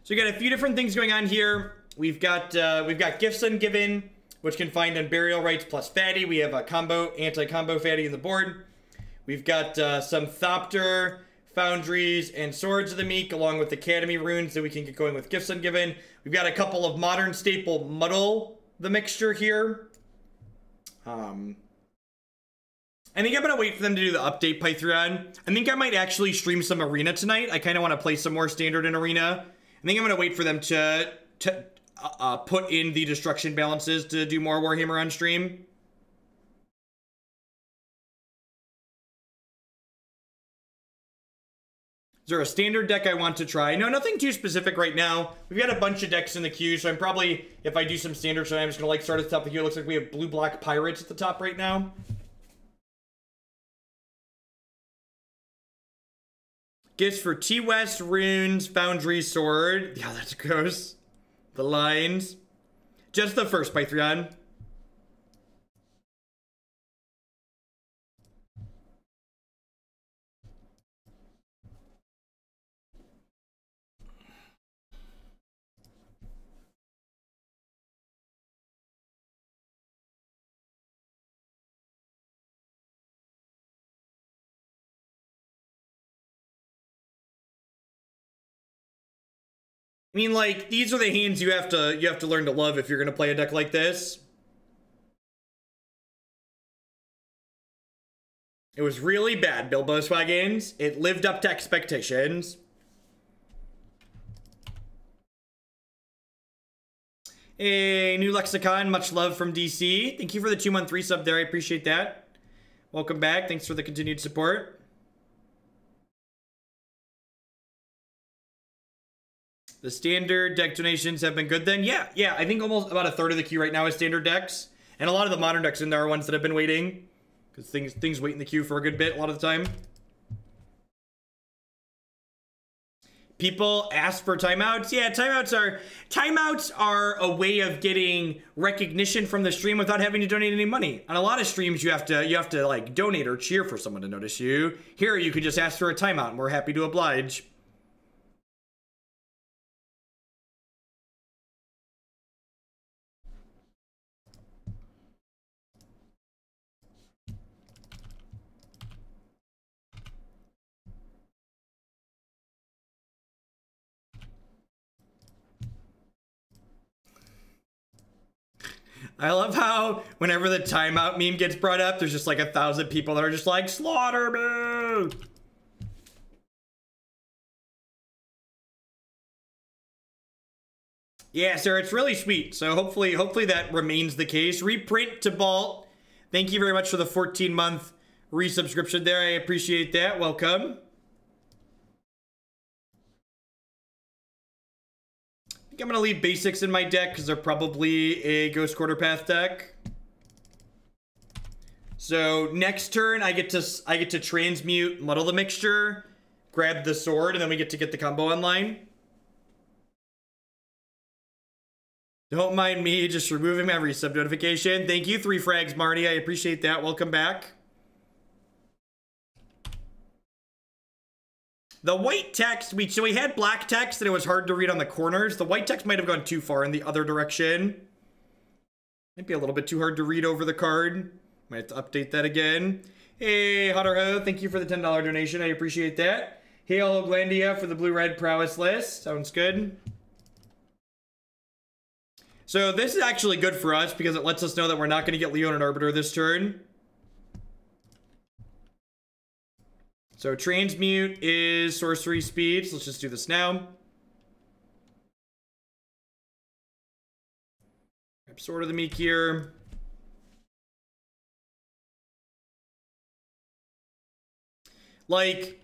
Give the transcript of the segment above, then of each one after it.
So we got a few different things going on here. We've got Gifts Ungiven, which can find on Burial Rites plus Fatty. We have a combo, anti-combo Fatty in the board. We've got some Thopter, Foundries, and Swords of the Meek, along with Academy runes that we can get going with Gifts Ungiven. We've got a couple of modern staple Muddle the Mixture here. I think I'm gonna wait for them to do the update Python. I think I might actually stream some Arena tonight. I kind of want to play some more Standard in Arena. I think I'm gonna wait for them to put in the destruction balances to do more Warhammer on stream. Is there a standard deck I want to try? No, nothing too specific right now. We've got a bunch of decks in the queue, so I'm probably, if I do some standard, so I'm just gonna like start at the top of the queue. It looks like we have blue-black pirates at the top right now. Gifts for T-West, Runes, Foundry, Sword. Yeah, that's gross. The lines. Just the first Python. I mean, like, these are the hands you have to learn to love if you're gonna play a deck like this. It was really bad, Bilbo Swaggins. It lived up to expectations. A new lexicon, much love from DC. Thank you for the 2-month resub there. I appreciate that. Welcome back. Thanks for the continued support. The standard deck donations have been good then. Yeah, I think almost about a third of the queue right now is standard decks. And a lot of the modern decks in there are ones that have been waiting. Because things wait in the queue for a good bit a lot of the time. People ask for timeouts. Yeah, timeouts are a way of getting recognition from the stream without having to donate any money. On a lot of streams, you have to like donate or cheer for someone to notice you. Here, you could just ask for a timeout, and we're happy to oblige. I love how whenever the timeout meme gets brought up, there's just like 1,000 people that are just like, slaughter me! Yeah, sir, it's really sweet. So hopefully that remains the case. Reprint to Bolt. Thank you very much for the 14-month resubscription there. I appreciate that. Welcome. I think I'm going to leave basics in my deck because they're probably a Ghost Quarter Path deck. So next turn, I get to transmute, muddle the mixture, grab the sword, and then we get to get the combo online. Don't mind me just removing my resub notification. Thank you, 3 frags, Marty. I appreciate that. Welcome back. The white text, so we had black text and it was hard to read on the corners. The white text might have gone too far in the other direction. Might be a little bit too hard to read over the card. Might have to update that again. Hey, Hotterho, thank you for the $10 donation. I appreciate that. Hail Oglandia for the blue-red prowess list. Sounds good. So this is actually good for us because it lets us know that we're not going to get Leonin Arbiter this turn. So transmute is sorcery speed. So let's just do this now. Grab Sword of the Meek here. Like,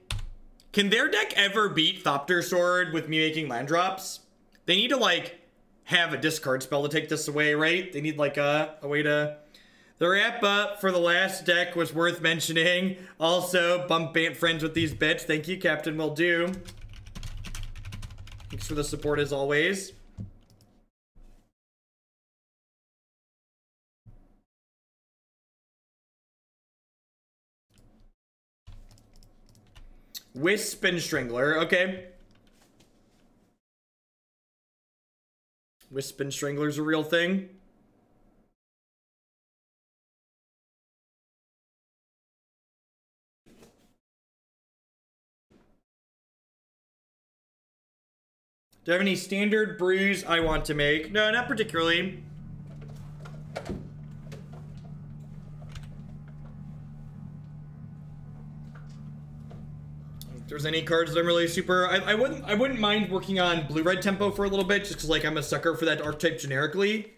can their deck ever beat Thopter Sword with me making land drops? They need to, like, have a discard spell to take this away, right? They need, like, a way to... The wrap up for the last deck was worth mentioning. Also, bump Bant friends with these bits. Thank you, Captain Will Do. Thanks for the support as always. Wisp and Strangler. Okay. Wisp and Strangler's a real thing. Do I have any standard brews I want to make? No, not particularly. If there's any cards that I'm really super... I wouldn't mind working on blue-red tempo for a little bit, just because, like, I'm a sucker for that archetype generically.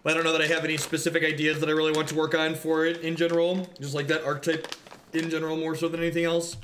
But I don't know that I have any specific ideas that I really want to work on for it in general. Just like that archetype in general more so than anything else.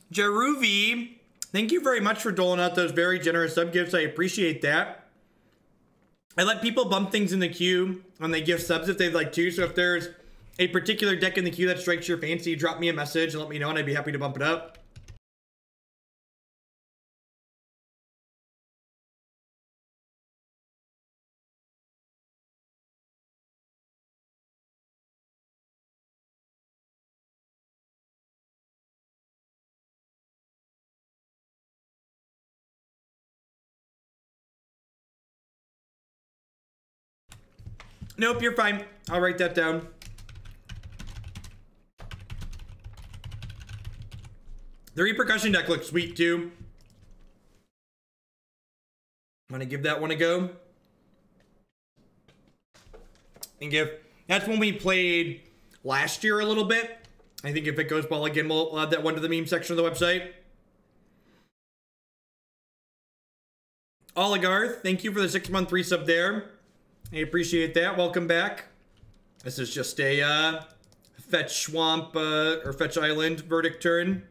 Jaruvi, thank you very much for doling out those very generous sub gifts. I appreciate that. I let people bump things in the queue when they give subs if they'd like to. So if there's a particular deck in the queue that strikes your fancy, drop me a message and let me know, and I'd be happy to bump it up. Nope, you're fine. I'll write that down. The repercussion deck looks sweet too. I'm gonna give that one a go. And that's when we played last year a little bit. I think if it goes well again, we'll add that one to the meme section of the website. Oligarth, thank you for the 6-month resub there. I appreciate that. Welcome back. This is just a Fetch Swamp or Fetch Island verdict turn.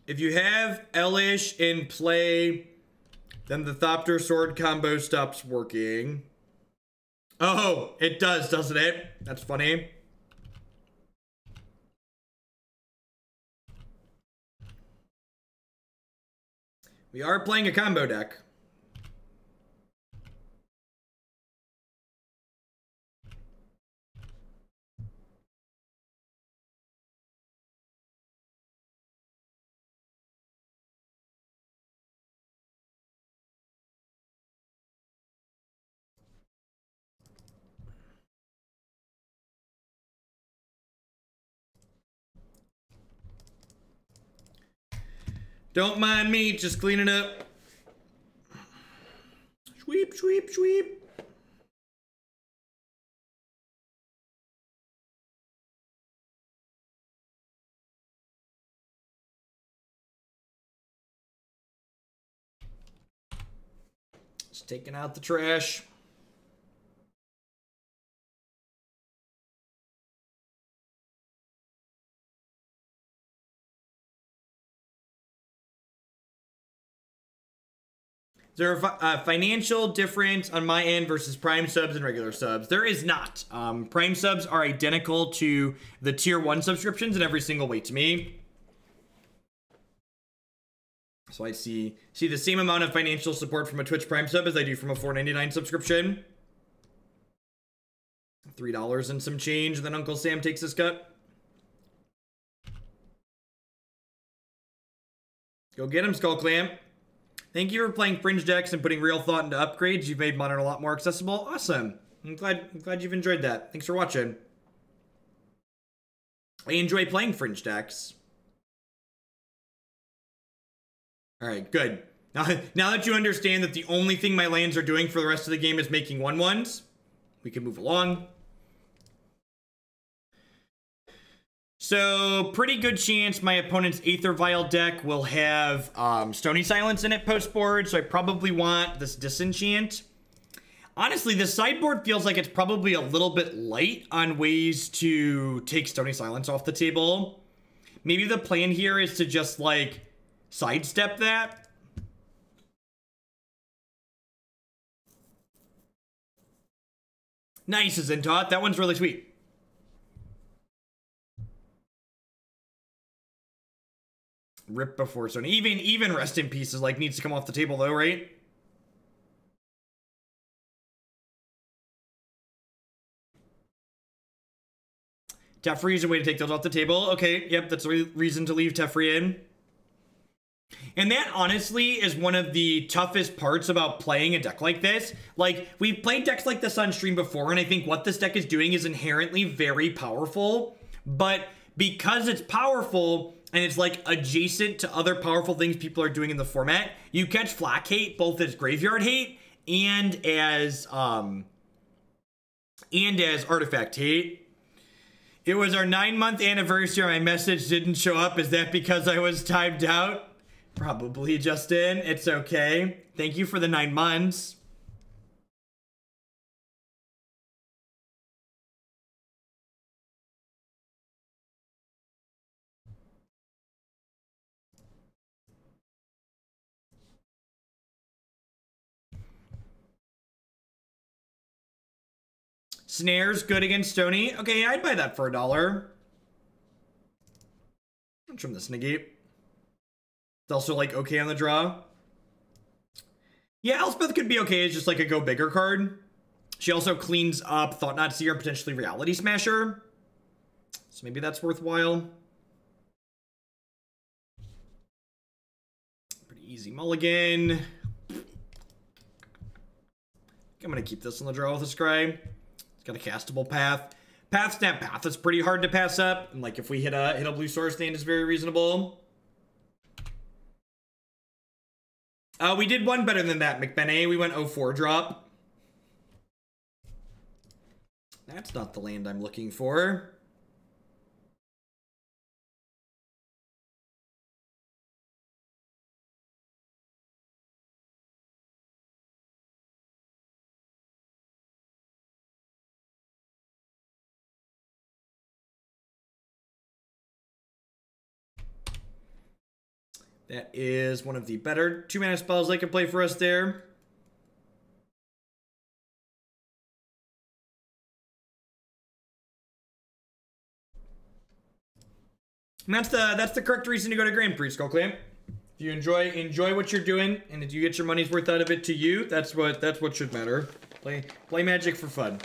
If you have Elish in play, then the Thopter Sword combo stops working. Oh, it does, doesn't it? That's funny. We are playing a combo deck. Don't mind me, just cleaning up. Sweep, sweep, sweep. Just taking out the trash. Is there a financial difference on my end versus Prime subs and regular subs? There is not. Prime subs are identical to the tier 1 subscriptions in every single way to me. So I see the same amount of financial support from a Twitch Prime sub as I do from a $4.99 subscription. $3 and some change, and then Uncle Sam takes his cut. Go get him, Skull Clamp. Thank you for playing Fringe decks and putting real thought into upgrades. You've made Modern a lot more accessible. Awesome. I'm glad you've enjoyed that. Thanks for watching. I enjoy playing Fringe decks. Alright, good. Now that you understand that the only thing my lands are doing for the rest of the game is making 1/1s, we can move along. So, pretty good chance my opponent's Aether Vial deck will have Stony Silence in it post-board, so I probably want this Disenchant. Honestly, the sideboard feels like it's probably a little bit light on ways to take Stony Silence off the table. Maybe the plan here is to just, like, sidestep that. Nice, Zintot. That one's really sweet. Rip before Sony. Even rest in peace is like needs to come off the table though, right? Teferi is a way to take those off the table. Okay, yep, that's a reason to leave Teferi in. And that honestly is one of the toughest parts about playing a deck like this. Like, we've played decks like this on stream before, and I think what this deck is doing is inherently very powerful. But because it's powerful, and it's like adjacent to other powerful things people are doing in the format, you catch Flak hate both as graveyard hate and as artifact hate. It was our 9-month anniversary. My message didn't show up. Is that because I was timed out? Probably, Justin. It's okay. Thank you for the 9 months. Snares good against Stony. Okay, I'd buy that for $1. I'll trim this negate. It's also like okay on the draw. Yeah, Elspeth could be okay as just like a go bigger card. She also cleans up Thought-Knot Seer and potentially Reality Smasher. So maybe that's worthwhile. Pretty easy mulligan. I'm gonna keep this on the draw with a Scry. It's got a castable path. Path Snap Path is pretty hard to pass up. And like if we hit a blue source stand is very reasonable. We did one better than that, McBenney. We went 0-4 drop. That's not the land I'm looking for. That is one of the better 2-mana spells they can play for us there. And that's the correct reason to go to Grand Prix, Skullclamp. If you enjoy what you're doing, and if you get your money's worth out of it to you, that's what should matter. Play Magic for fun.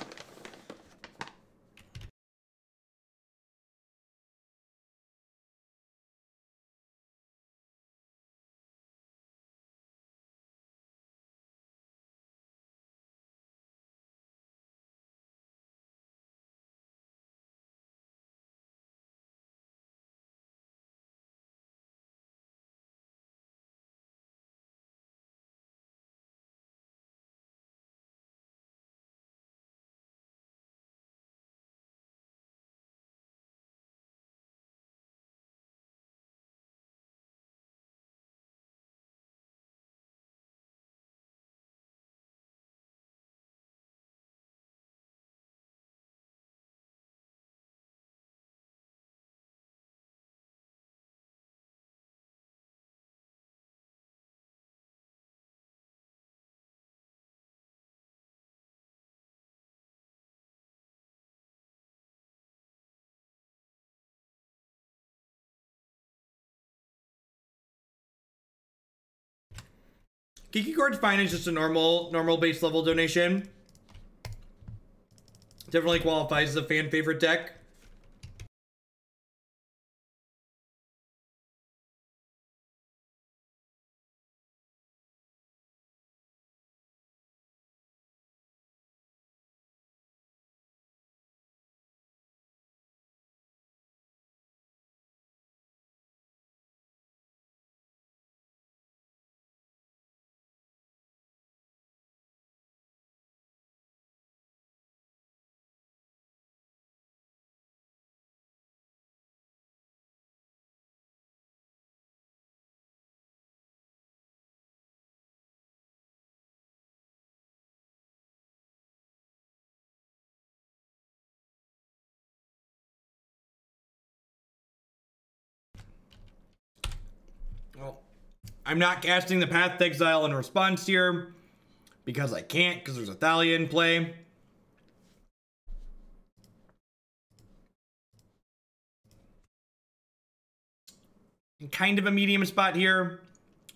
Kiki Card's fine. It's just a normal base level donation. Definitely qualifies as a fan favorite deck. Well, I'm not casting the Path to Exile in response here because I can't, because there's a Thalia in play. kind of a medium spot here.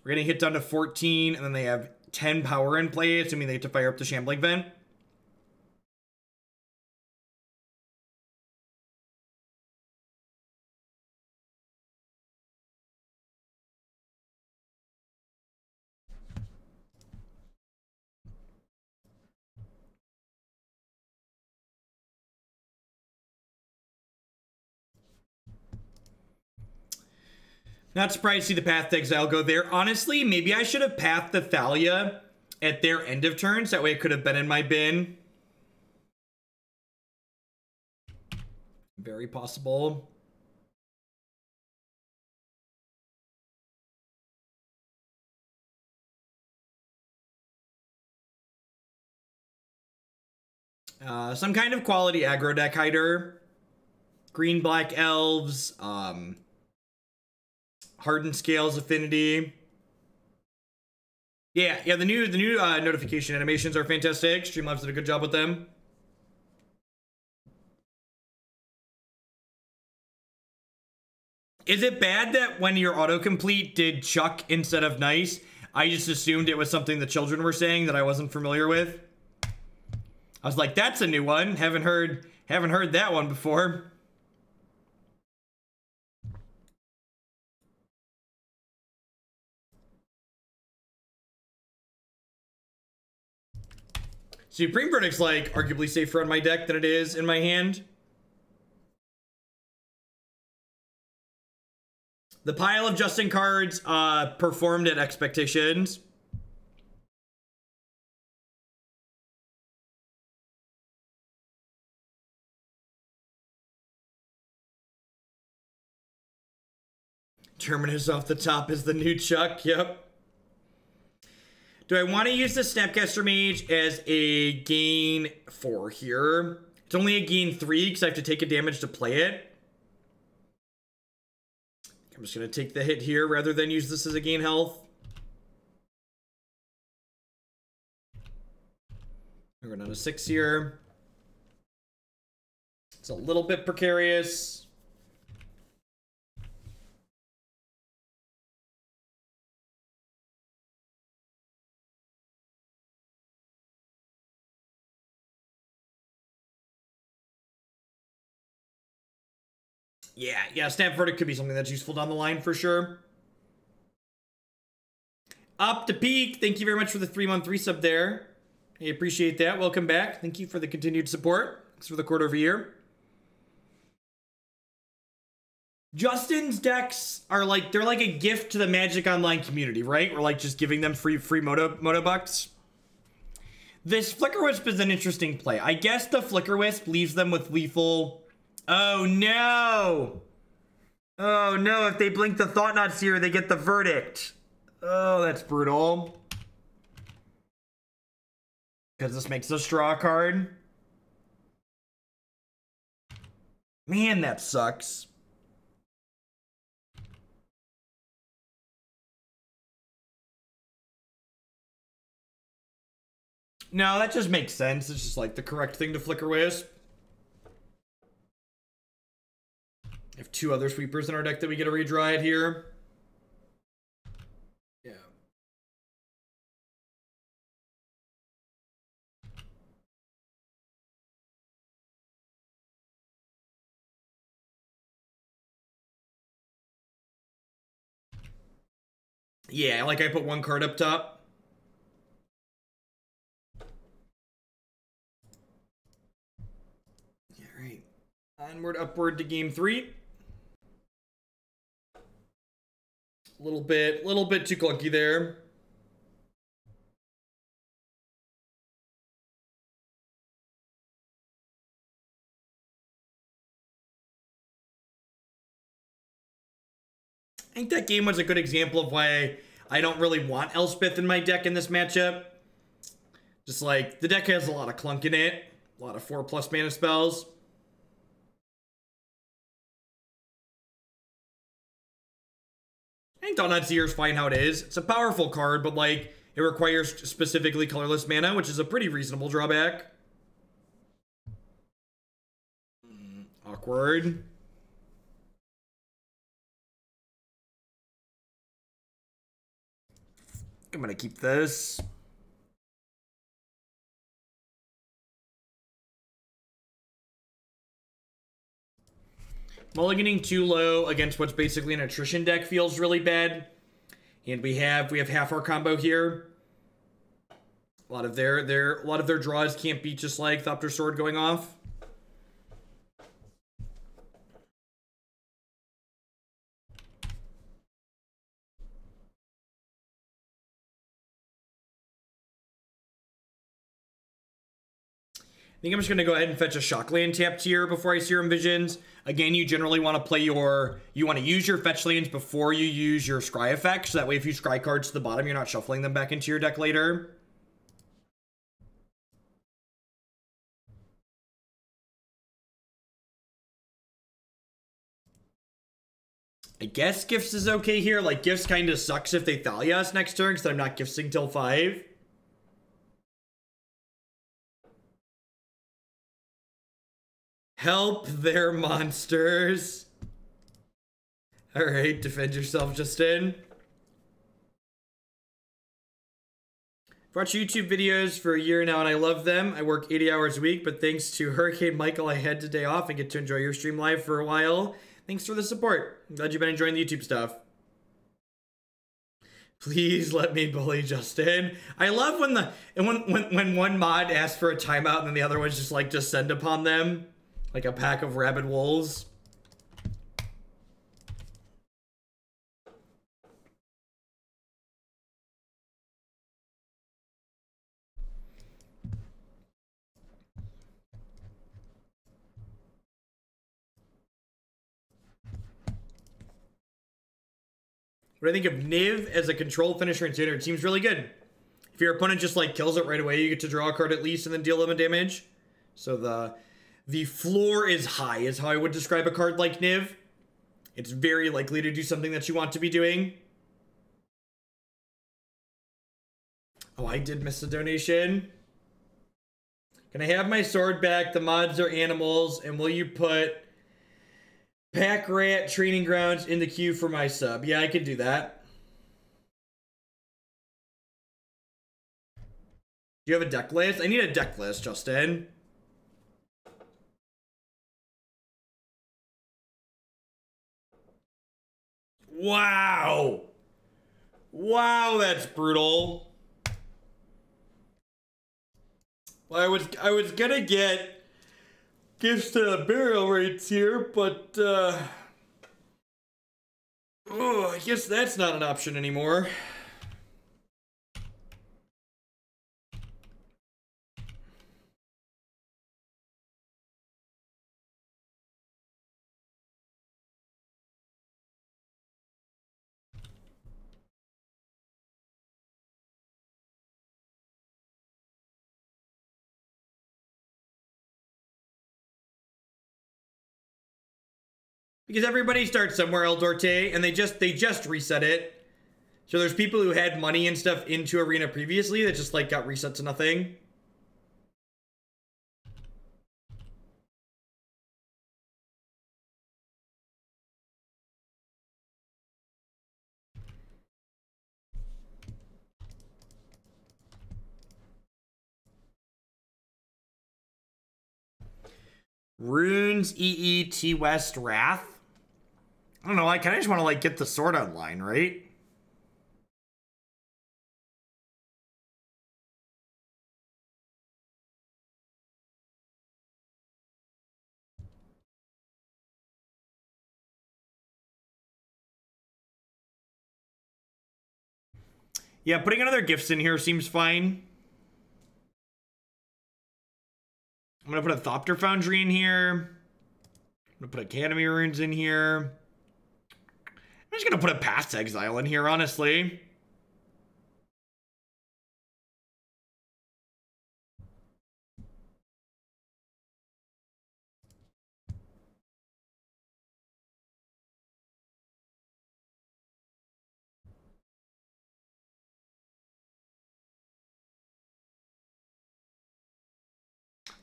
We're getting hit down to 14, and then they have 10 power in play, assuming they have to fire up the Shambling Vent. Not surprised to see the Path to Exile go there. Honestly, maybe I should have pathed the Thalia at their end of turns. That way it could have been in my bin. Very possible. Some kind of quality aggro deck hider. Green black elves. Hardened Scales Affinity. Yeah, the new notification animations are fantastic. Streamlabs did a good job with them. Is it bad that when your autocomplete did Chuck instead of nice, I just assumed it was something the children were saying that I wasn't familiar with? I was like, that's a new one. Haven't heard that one before. Supreme Verdict's like arguably safer on my deck than it is in my hand. The pile of Justin cards performed at expectations. Terminus off the top is the new Chuck, yep. Do I want to use the Snapcaster Mage as a gain 4 here? It's only a gain 3 because I have to take a damage to play it. I'm just going to take the hit here rather than use this as a gain health. We're going on a 6 here. It's a little bit precarious. Yeah, Snap Verdict could be something that's useful down the line for sure. Up to Peak, thank you very much for the 3-month resub there. I appreciate that. Welcome back. Thank you for the continued support. Thanks for the quarter of a year. Justin's decks are like, they're like a gift to the Magic Online community, right? We're like just giving them free Moto Bucks. This Flicker Wisp is an interesting play. I guess the Flicker Wisp leaves them with lethal. Oh no! Oh no, if they blink the Thought-Knot Seer, they get the Verdict. Oh, that's brutal. Because this makes a straw card. Man, that sucks. No, that just makes sense. It's just like the correct thing to Flicker Wisp. We have 2 other sweepers in our deck that we get to redraw it here. Yeah. Yeah, like I put 1 card up top. All right. Onward, upward to game 3. Little bit too clunky there. I think that game was a good example of why I don't really want Elspeth in my deck in this matchup. Just like, the deck has a lot of clunk in it. A lot of 4+ mana spells. I think Thought-Knot Seer is fine how it is. It's a powerful card, but like, it requires specifically colorless mana, which is a pretty reasonable drawback. Awkward. I'm gonna keep this. Mulliganing too low against what's basically an attrition deck feels really bad. And we have half our combo here. A lot of their draws can't beat just like Thopter Sword going off. I think I'm just going to go ahead and fetch a Shockland tapped here before I Serum Visions. Again, you generally want to play you want to use your fetch lands before you use your Scry effect, so that way if you Scry cards to the bottom, you're not shuffling them back into your deck later. I guess Gifts is okay here. Like, Gifts kind of sucks if they Thalia us next turn, because I'm not Gifting till 5. Help their monsters. Alright, defend yourself, Justin. I've watched YouTube videos for a year now and I love them. I work 80 hours a week, but thanks to Hurricane Michael, I had today off and get to enjoy your stream live for a while. Thanks for the support. I'm glad you've been enjoying the YouTube stuff. Please let me bully Justin. I love when one mod asks for a timeout and then the other ones just like descend upon them. Like a pack of rabid wolves. What do I think of Niv as a control finisher in Standard? It seems really good. If your opponent just like kills it right away, you get to draw a card at least and then deal 11 damage. So the floor is high, is how I would describe a card like Niv. It's very likely to do something that you want to be doing. Oh, I did miss a donation. Can I have my sword back? The mods are animals. And will you put Pack Rat Training Grounds in the queue for my sub? Yeah, I can do that. Do you have a deck list? I need a deck list, Justin. Wow. Wow, that's brutal. Well, I was gonna get Gifts to burial rates here, but oh, I guess that's not an option anymore. Because everybody starts somewhere, El Dorte, and they just reset it. So there's people who had money and stuff into Arena previously that just like got reset to nothing. Runes, EE, T West, Wrath. I don't know, I kind of just want to like get the sword online, right? Yeah, putting another Gifts in here seems fine. I'm gonna put a Thopter Foundry in here. I'm gonna put Academy Runes in here. I'm just gonna put a Past Exile in here, honestly.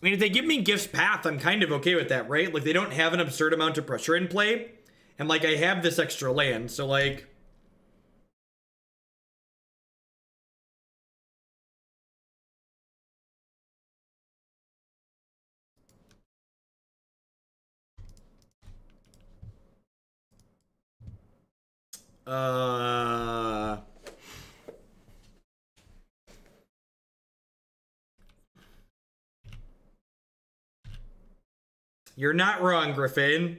I mean, if they give me Gifts Path, I'm kind of okay with that, right? Like, they don't have an absurd amount of pressure in play. And, like, I have this extra land, so, like... Uh... You're not wrong, Griffin.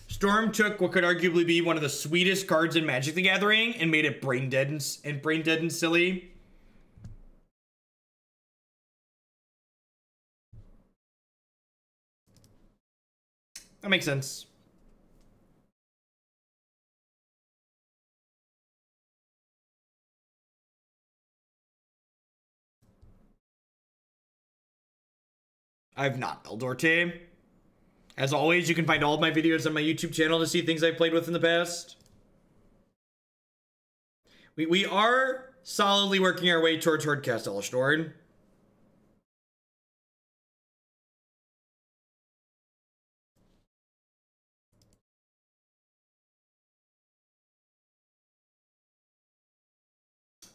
Storm took what could arguably be one of the sweetest cards in Magic the Gathering and made it brain dead and silly. That makes sense. I've not, Eldorte. As always, you can find all of my videos on my YouTube channel to see things I've played with in the past. We are solidly working our way towards Hardcast Elesh Norn.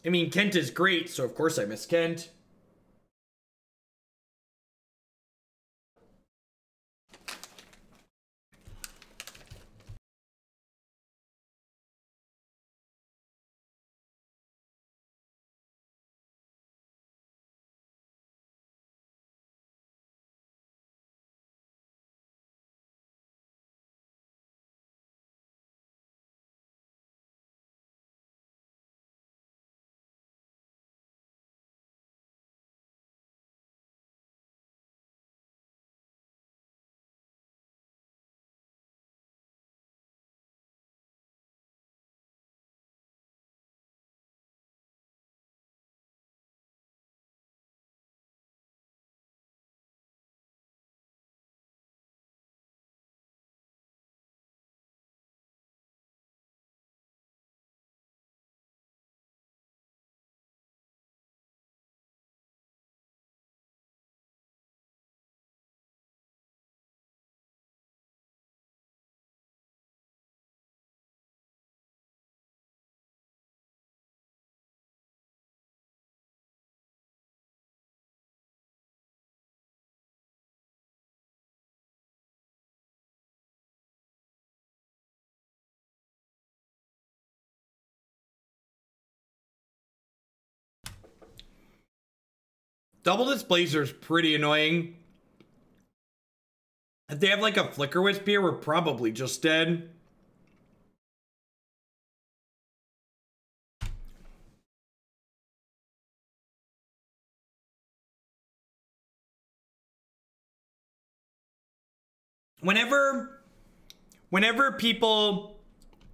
I mean, Kent is great, so of course I miss Kent. Double Displacer is pretty annoying. If they have like a Flicker Wisp here, we're probably just dead. Whenever people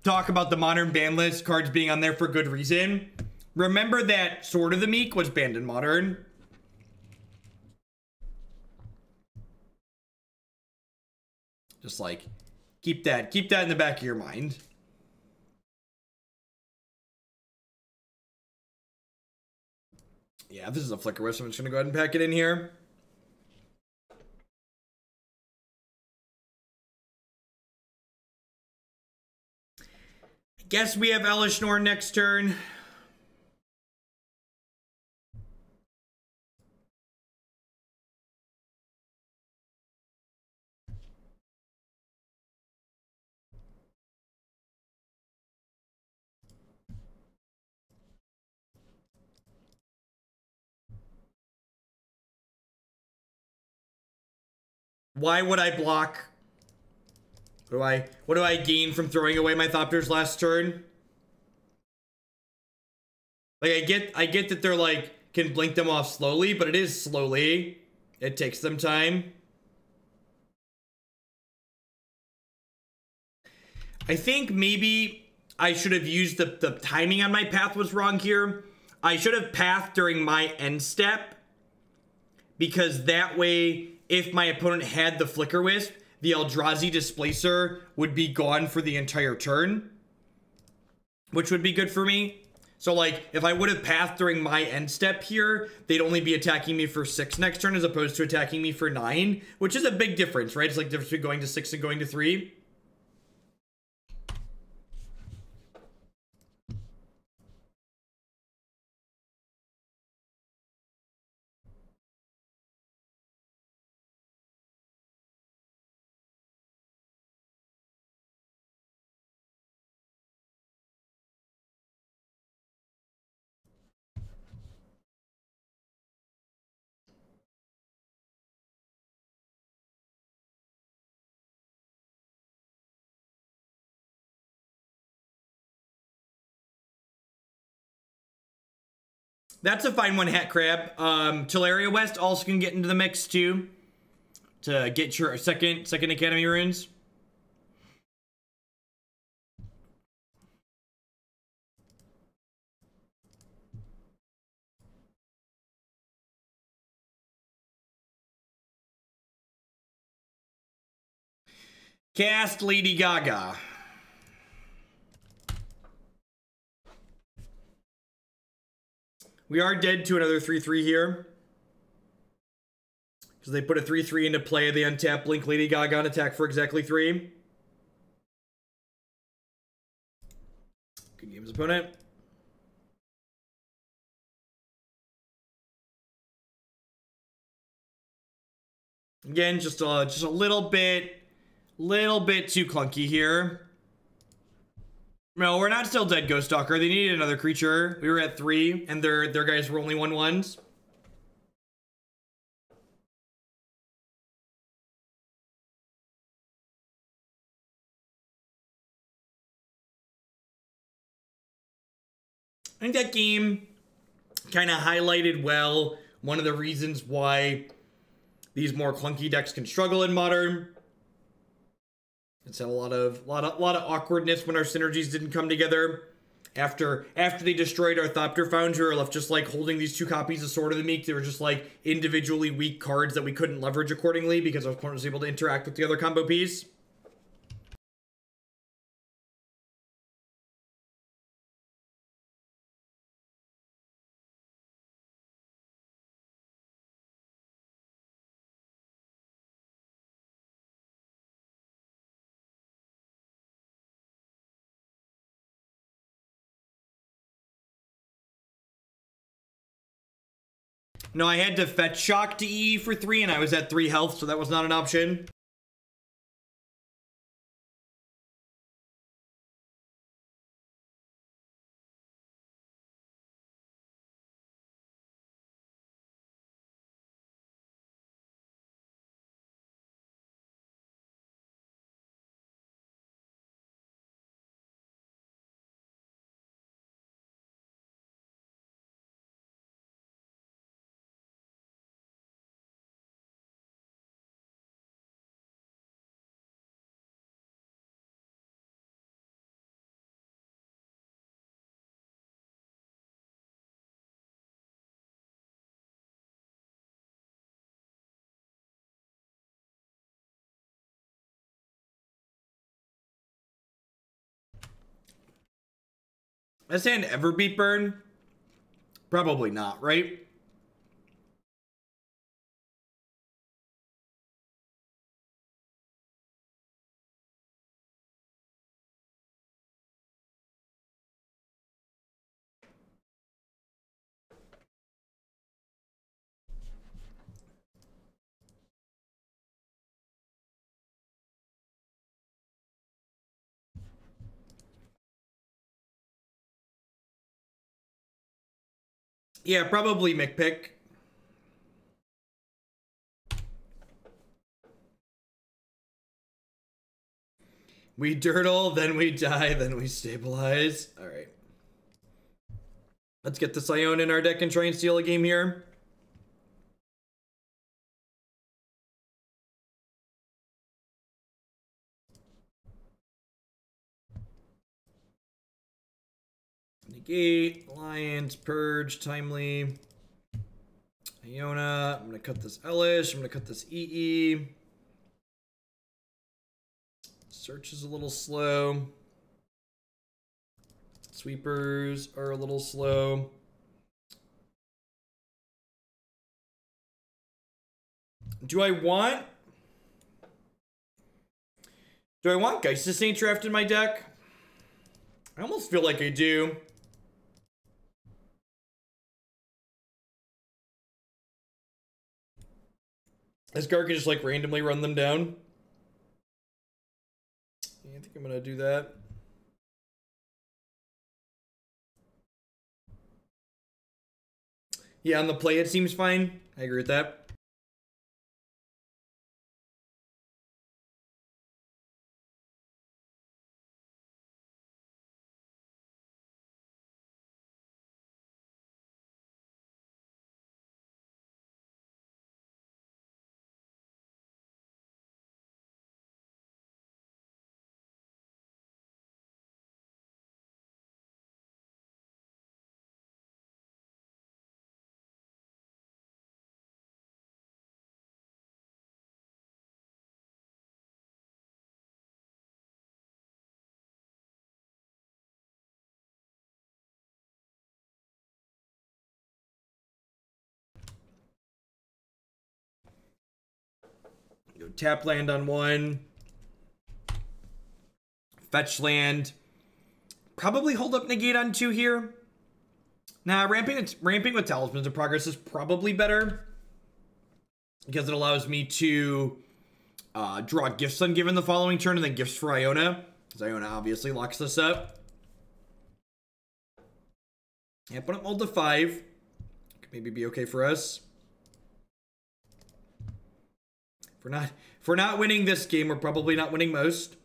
talk about the modern ban list cards being on there for good reason, remember that Sword of the Meek was banned in Modern. Just like keep that in the back of your mind. Yeah, this is a Flicker Wisp. I'm just gonna go ahead and pack it in here. I guess we have Elesh Norn next turn. Why would I block? What do I gain from throwing away my Thopters last turn? Like I get that they're like can blink them off slowly, but it is slowly. It takes them time. I think maybe I should have used the timing on my path was wrong here. I should have pathed during my end step, because that way, if my opponent had the Flicker Wisp, the Eldrazi Displacer would be gone for the entire turn, which would be good for me. So like, if I would have pathed during my end step here, they'd only be attacking me for 6 next turn as opposed to attacking me for 9, which is a big difference, right? It's like the difference between going to 6 and going to 3. That's a fine one, Hat Crab. Teleria West also can get into the mix too, to get your second Academy runes. Cast Lady Gaga. We are dead to another 3/3 here. Because they put a 3/3 into play. They untap Blink Lady Gaga and attack for exactly 3. Good game's opponent. Again, just a little bit too clunky here. No, we're not still dead, Ghost Stalker. They needed another creature. We were at 3, and their guys were only 1/1s. I think that game kind of highlighted well one of the reasons why these more clunky decks can struggle in Modern. It's had a lot of awkwardness when our synergies didn't come together. After they destroyed our Thopter Foundry, we were left just like holding these 2 copies of Sword of the Meek. They were just like individually weak cards that we couldn't leverage accordingly because our opponent was able to interact with the other combo piece. No, I had to fetch shock to EE for 3, and I was at 3 health, so that was not an option. Has hand ever beat Burn? Probably not, right? Yeah, probably McPick. We dirtle, then we die, then we stabilize. All right. Let's get this Ione in our deck and try and steal a game here. Negate, Alliance, Purge, Timely. Iona. I'm going to cut this Elish. I'm going to cut this EE. Search is a little slow. Sweepers are a little slow. Do I want Geisha Saint Draft in my deck? I almost feel like I do. Is Gar can just like randomly run them down? Yeah, I think I'm gonna do that. Yeah, on the play it seems fine. I agree with that. Go tap land on one. Fetch land. Probably hold up negate on two here. Nah, ramping with Talismans of Progress is probably better. Because it allows me to draw Gifts Ungiven the following turn and then Gifts for Iona. Because Iona obviously locks this up. Yeah, put up mold to 5. Could maybe be okay for us. If we're not winning this game, we're probably not winning most.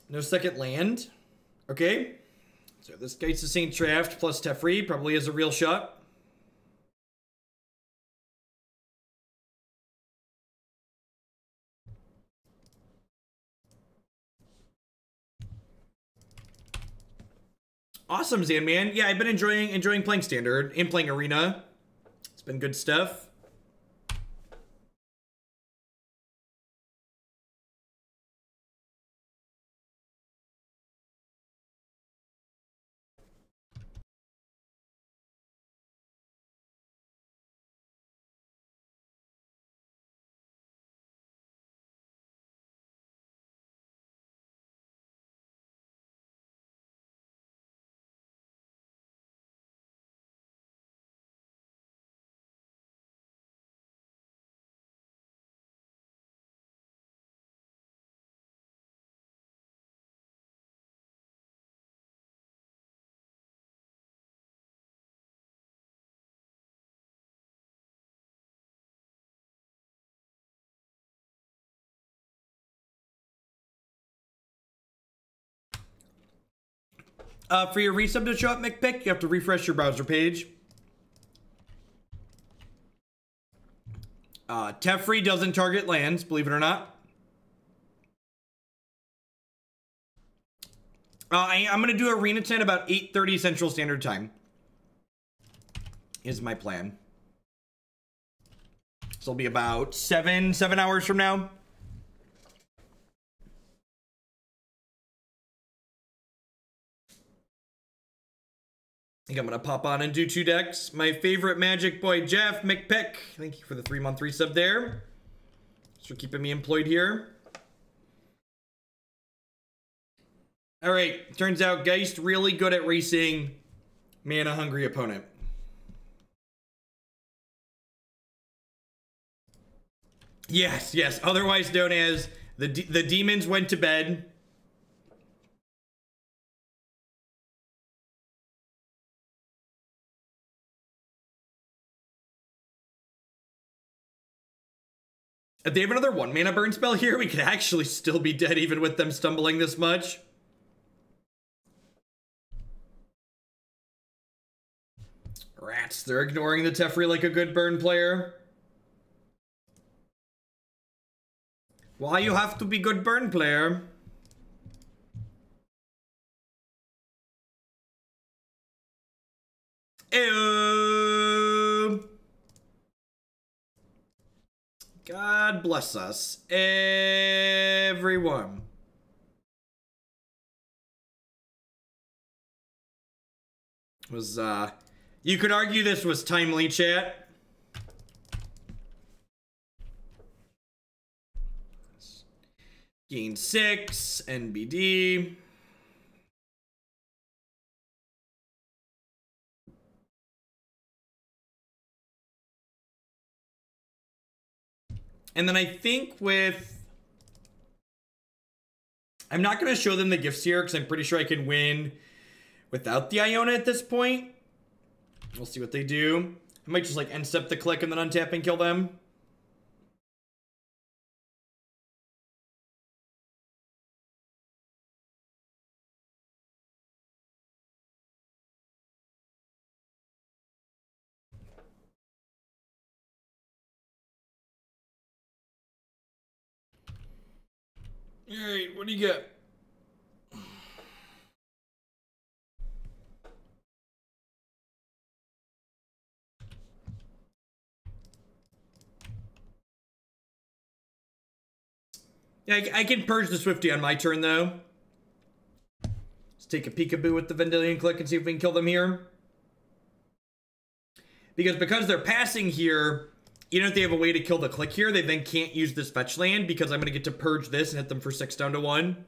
No second land. Okay. So this Gates of St. Traft plus Teferi probably is a real shot. Awesome, Zanman. Yeah, I've been enjoying playing Standard and playing Arena. It's been good stuff. For your resub to show up, McPick, you have to refresh your browser page. Teferi doesn't target lands, believe it or not. I'm going to do Arena 10 about 8:30 Central Standard Time. Is my plan. So it'll be about 7 hours from now. I think I'm going to pop on and do 2 decks. My favorite Magic boy, Jeff McPick. Thank you for the 3-month resub there. Thanks for keeping me employed here. All right. Turns out Geist really good at racing mana-hungry opponent. Yes, yes. Otherwise known as the demons went to bed. If they have another 1 mana burn spell here, we could actually still be dead even with them stumbling this much. Rats, they're ignoring the Teferi like a good burn player. Why you have to be good burn player? Ew. God bless us, everyone. You could argue this was timely, chat. Gain 6, NBD. And then I think I'm not going to show them the gifts here because I'm pretty sure I can win without the Iona at this point. We'll see what they do. I might just like end step the click and then untap and kill them. All right, what do you get? Yeah, I can purge the Swifty on my turn, though. Let's take a peekaboo with the Vendilion Clique and see if we can kill them here. Because they're passing here, even if they have a way to kill the Clique here, they then can't use this fetch land because I'm going to get to purge this and hit them for 6 down to 1.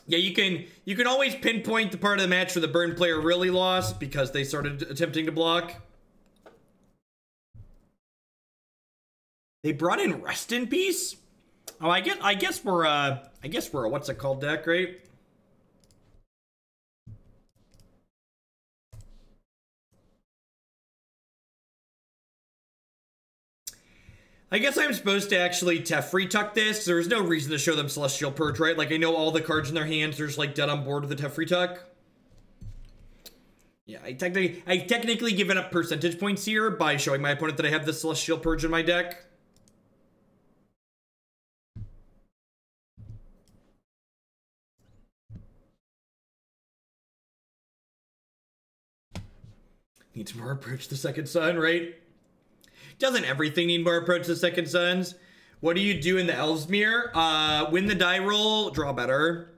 Yeah, you can always pinpoint the part of the match where the burn player really lost because they started attempting to block. They brought in Rest in Peace? Oh, I guess we're a what's it called deck, right? I guess I'm supposed to actually Teferi Tuck this. There's no reason to show them Celestial Purge, right? Like, I know all the cards in their hands are just, like, dead on board with the Teferi Tuck. Yeah, I've technically given up percentage points here by showing my opponent that I have the Celestial Purge in my deck. Needs more approach the Second Sun, right? Doesn't everything need more approach to Second Suns? What do you do in the Ellesmere? Win the die roll, draw better.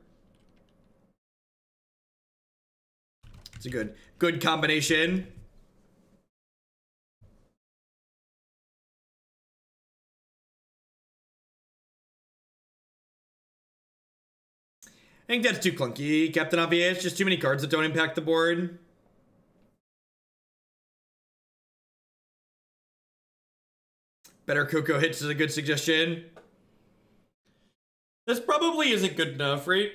It's a good combination. I think that's too clunky, Captain Obvious. Just too many cards that don't impact the board. Better Coco hits is a good suggestion. This probably isn't good enough, right?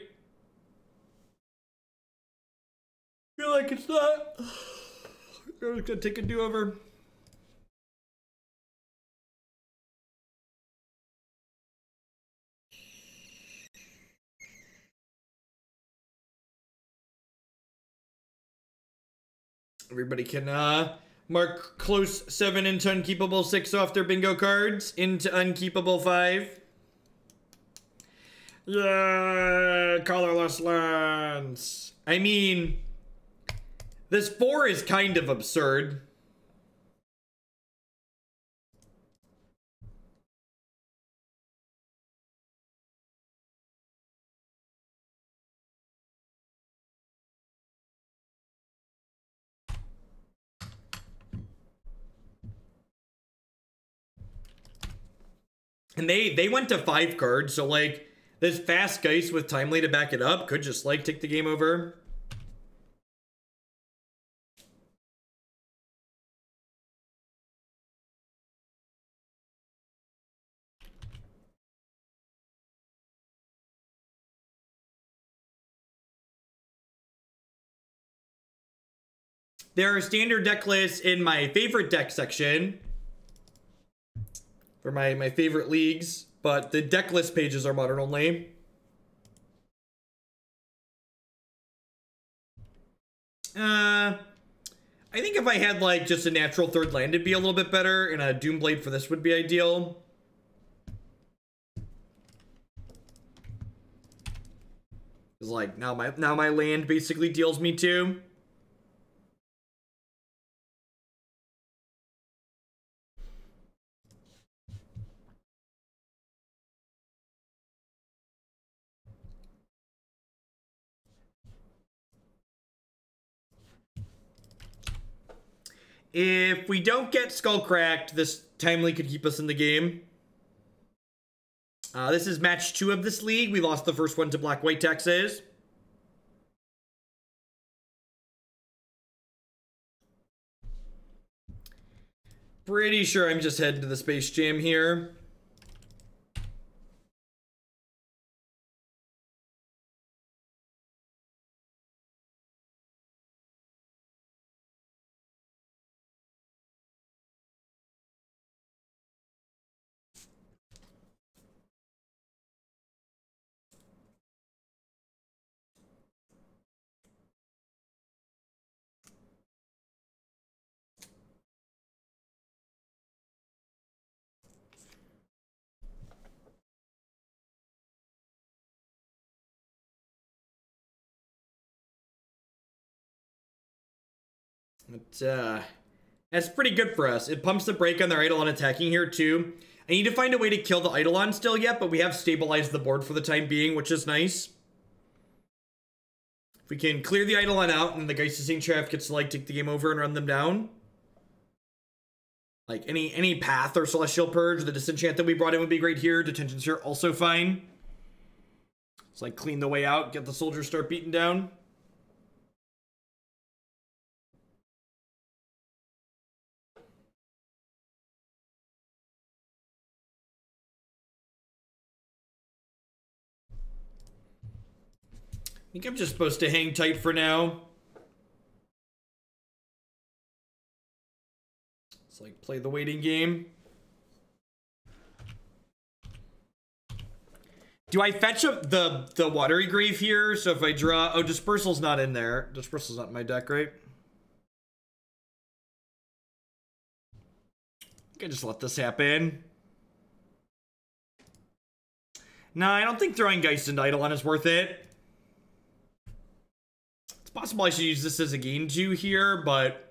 I feel like it's not. I'm gonna take a do-over. Everybody can mark close 7 into unkeepable 6 off their bingo cards into unkeepable 5. Yeah, colorless lands. I mean, this 4 is kind of absurd. And they went to 5 cards, so like this fast Geist with Timely to back it up could just like take the game over. There are standard deck lists in my favorite deck section for my favorite leagues, but the deck list pages are modern only. I think if I had like just a natural third land, it'd be a little bit better, and a Doomblade for this would be ideal. It's like now my land basically deals me 2. If we don't get Skullcracked, this Timely could keep us in the game. This is match 2 of this league. We lost the first one to Black-White Texas. Pretty sure I'm just heading to the Space Jam here. That's pretty good for us. It pumps the brake on their Eidolon attacking here too. I need to find a way to kill the Eidolon still yet, but we have stabilized the board for the time being, which is nice. If we can clear the Eidolon out and the Geist of St. Traff gets to like take the game over and run them down. Like any Path or Celestial Purge, the Disenchant that we brought in would be great here. Detention's here also fine. It's like clean the way out, get the soldiers start beating down. I think I'm just supposed to hang tight for now. It's like play the waiting game. Do I fetch up the Watery Grave here? So if I draw... Oh, Dispersal's not in there. Dispersal's not in my deck, right? I can just let this happen. No, I don't think throwing Geist and Eidolon is worth it. It's possible I should use this as a gain 2 here, but...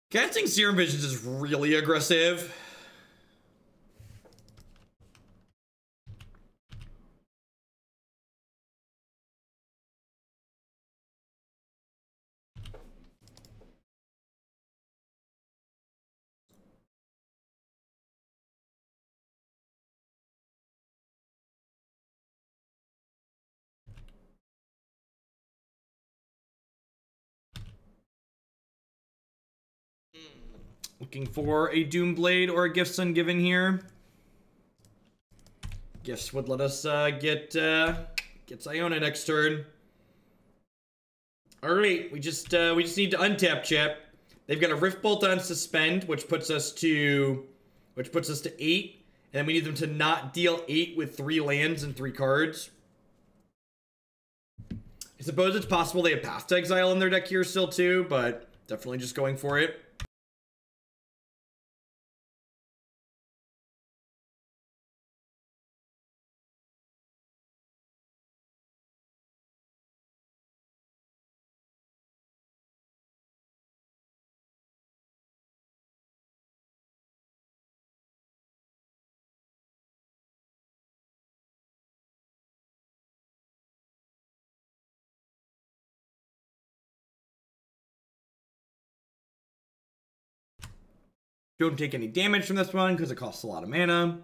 Casting Serum Visions is really aggressive. Looking for a Doomblade or a Gifts Ungiven here. Gifts would let us get Iona next turn. All right, we just need to untap, chat. They've got a Rift Bolt on Suspend, which puts us to 8, and then we need them to not deal 8 with 3 lands and 3 cards. I suppose it's possible they have Path to Exile in their deck here still too, but definitely just going for it. Don't take any damage from this one because it costs a lot of mana.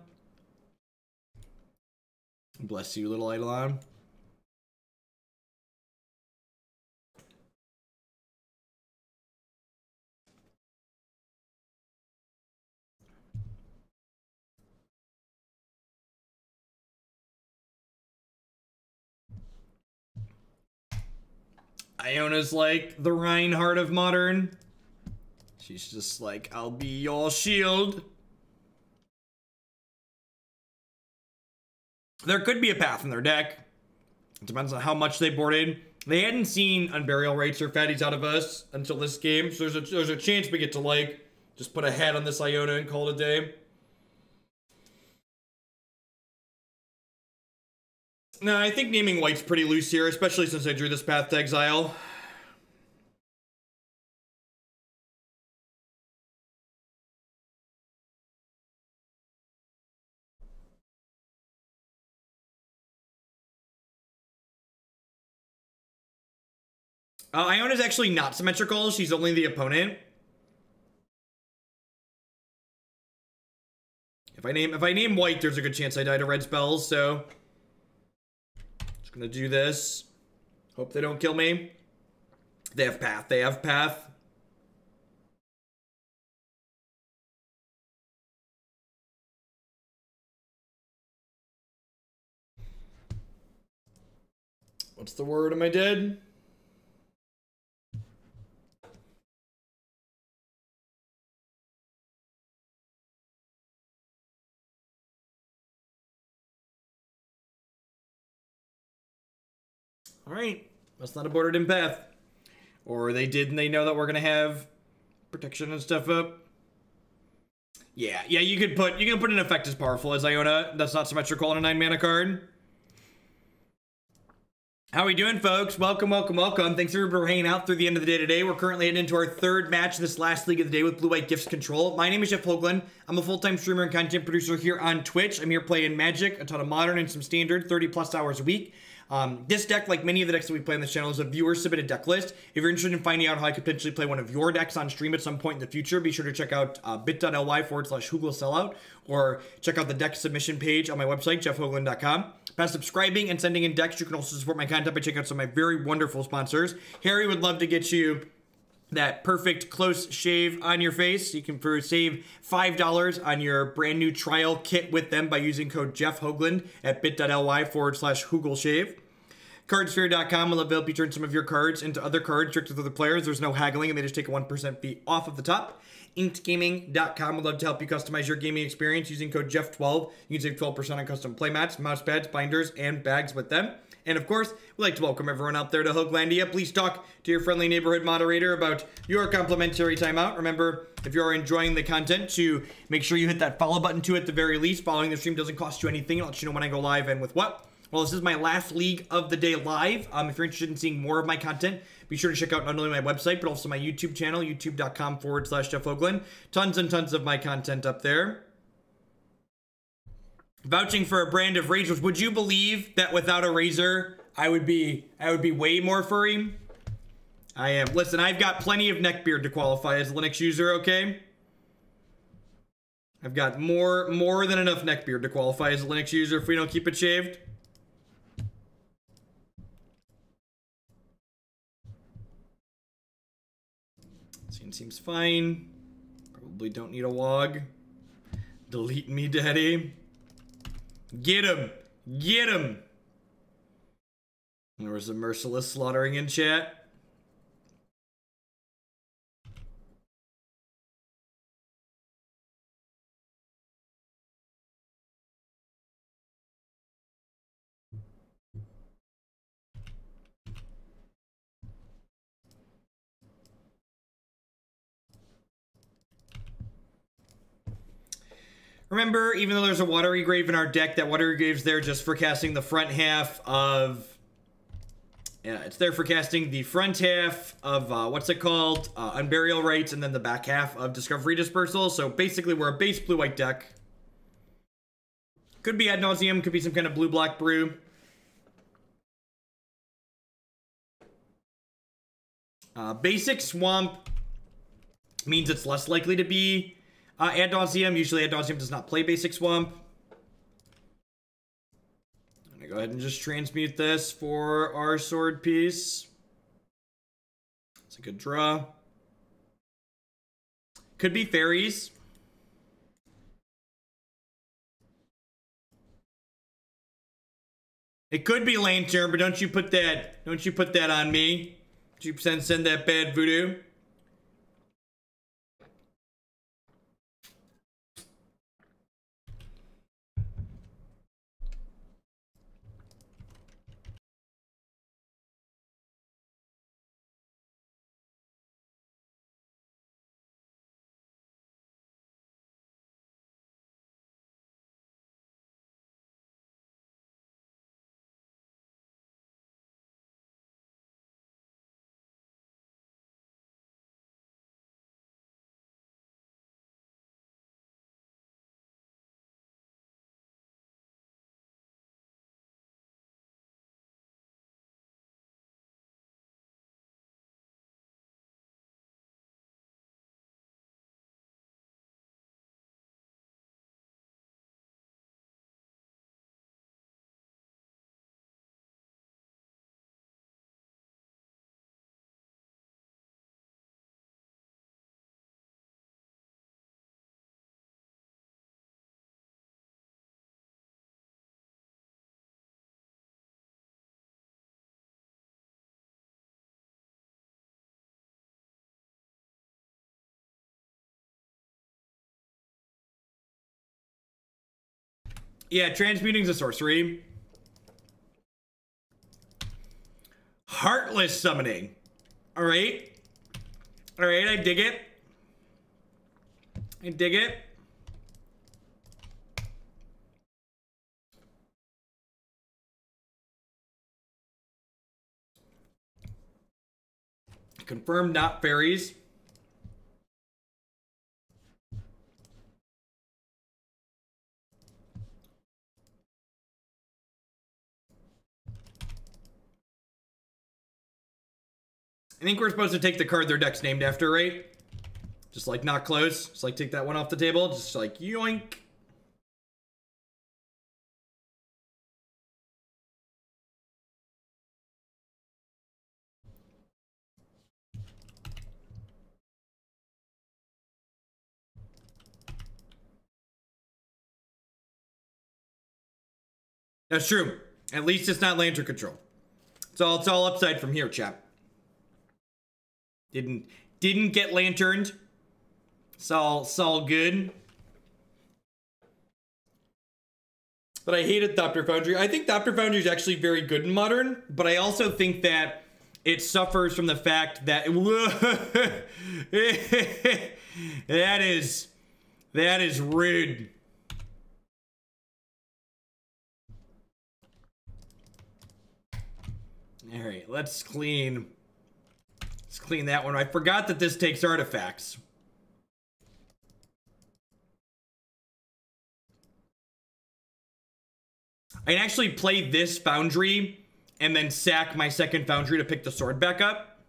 Bless you, little Eidolon. Iona's like the Reinhardt of Modern. She's just like, I'll be your shield. There could be a Path in their deck. It depends on how much they boarded. They hadn't seen Unburial Rites or Fatties out of us until this game, so there's a chance we get to like just put a head on this Iona and call it a day. No, I think naming white's pretty loose here, especially since I drew this Path to Exile. Iona's actually not symmetrical. She's only the opponent. If I name white, there's a good chance I die to red spells, so just gonna do this. Hope they don't kill me. They have Path. They have Path. What's the word? Am I dead? Alright, that's not a bordered in Path. Or they did and they know that we're gonna have protection and stuff up. Yeah, you can put an effect as powerful as Iona. That's not symmetrical on a 9-mana card. How we doing, folks? Welcome. Thanks for hanging out through the end of the day today. We're currently heading into our third match of this last league of the day with Blue White Gifts Control. My name is Jeff Hoagland. I'm a full-time streamer and content producer here on Twitch. I'm here playing Magic, a ton of Modern and some Standard, 30+ hours a week. This deck, like many of the decks that we play on this channel, is a viewer-submitted deck list. If you're interested in finding out how I could potentially play one of your decks on stream at some point in the future, be sure to check out bit.ly/HoogleSellout, or check out the deck submission page on my website, jeffhoagland.com. By subscribing and sending in decks, you can also support my content by checking out some of my very wonderful sponsors. Harry would love to get you that perfect close shave on your face. You can save $5 on your brand new trial kit with them by using code Jeff Hoagland at bit.ly/HoogleShave. Cardsphere.com will help you turn some of your cards into other cards tricked with other players. There's no haggling, and they just take a 1% fee off of the top. InkedGaming.com would love to help you customize your gaming experience using code Jeff12. You can save 12% on custom playmats, mouse pads, binders, and bags with them. And of course, we'd like to welcome everyone out there to Hoaglandia. Please talk to your friendly neighborhood moderator about your complimentary timeout. Remember, if you are enjoying the content, to make sure you hit that follow button too at the very least. Following the stream doesn't cost you anything. It lets you know when I go live and with what. Well, this is my last league of the day live. If you're interested in seeing more of my content, be sure to check out not only my website, but also my YouTube channel, youtube.com/Jeff Hoagland. Tons and tons of my content up there. Vouching for a brand of razors. Would you believe that without a razor, I would be way more furry? I am. Listen, I've got plenty of neck beard to qualify as a Linux user, okay? I've got more than enough neck beard to qualify as a Linux user if we don't keep it shaved. Seems fine. Probably don't need a WOG. Delete me, daddy. Get him! Get him! There was a merciless slaughtering in chat. Remember, even though there's a Watery Grave in our deck, that Watery Grave's there just for casting the front half of... Yeah, it's there for casting the front half of, what's it called? Unburial Rites, and then the back half of Discovery Dispersal. So basically, we're a base blue-white deck. Could be Ad Nauseam, could be some kind of blue-black brew. Basic Swamp means it's less likely to be Ad Nauseam. Usually Ad Nauseam does not play Basic Swamp. I'm gonna go ahead and just transmute this for our sword piece. It's a good draw. Could be fairies. It could be Lantern, but don't you put that on me. Don't you send that bad voodoo. Yeah, transmuting's a sorcery. Heartless Summoning. Alright. Alright, I dig it. I dig it. confirmed, not fairies. I think we're supposed to take the card their deck's named after, right? Just like not close. Just like take that one off the table. Just like yoink. That's true. At least it's not Lantern Control. It's all upside from here, chap. Didn't get lanterned. It's all good. But I hated Thopter Foundry. I think Thopter Foundry is actually very good in Modern, but I also think that it suffers from the fact that that is rude. All right, let's clean that one. I forgot that this takes artifacts. I can actually play this Foundry and then sack my second Foundry to pick the sword back up.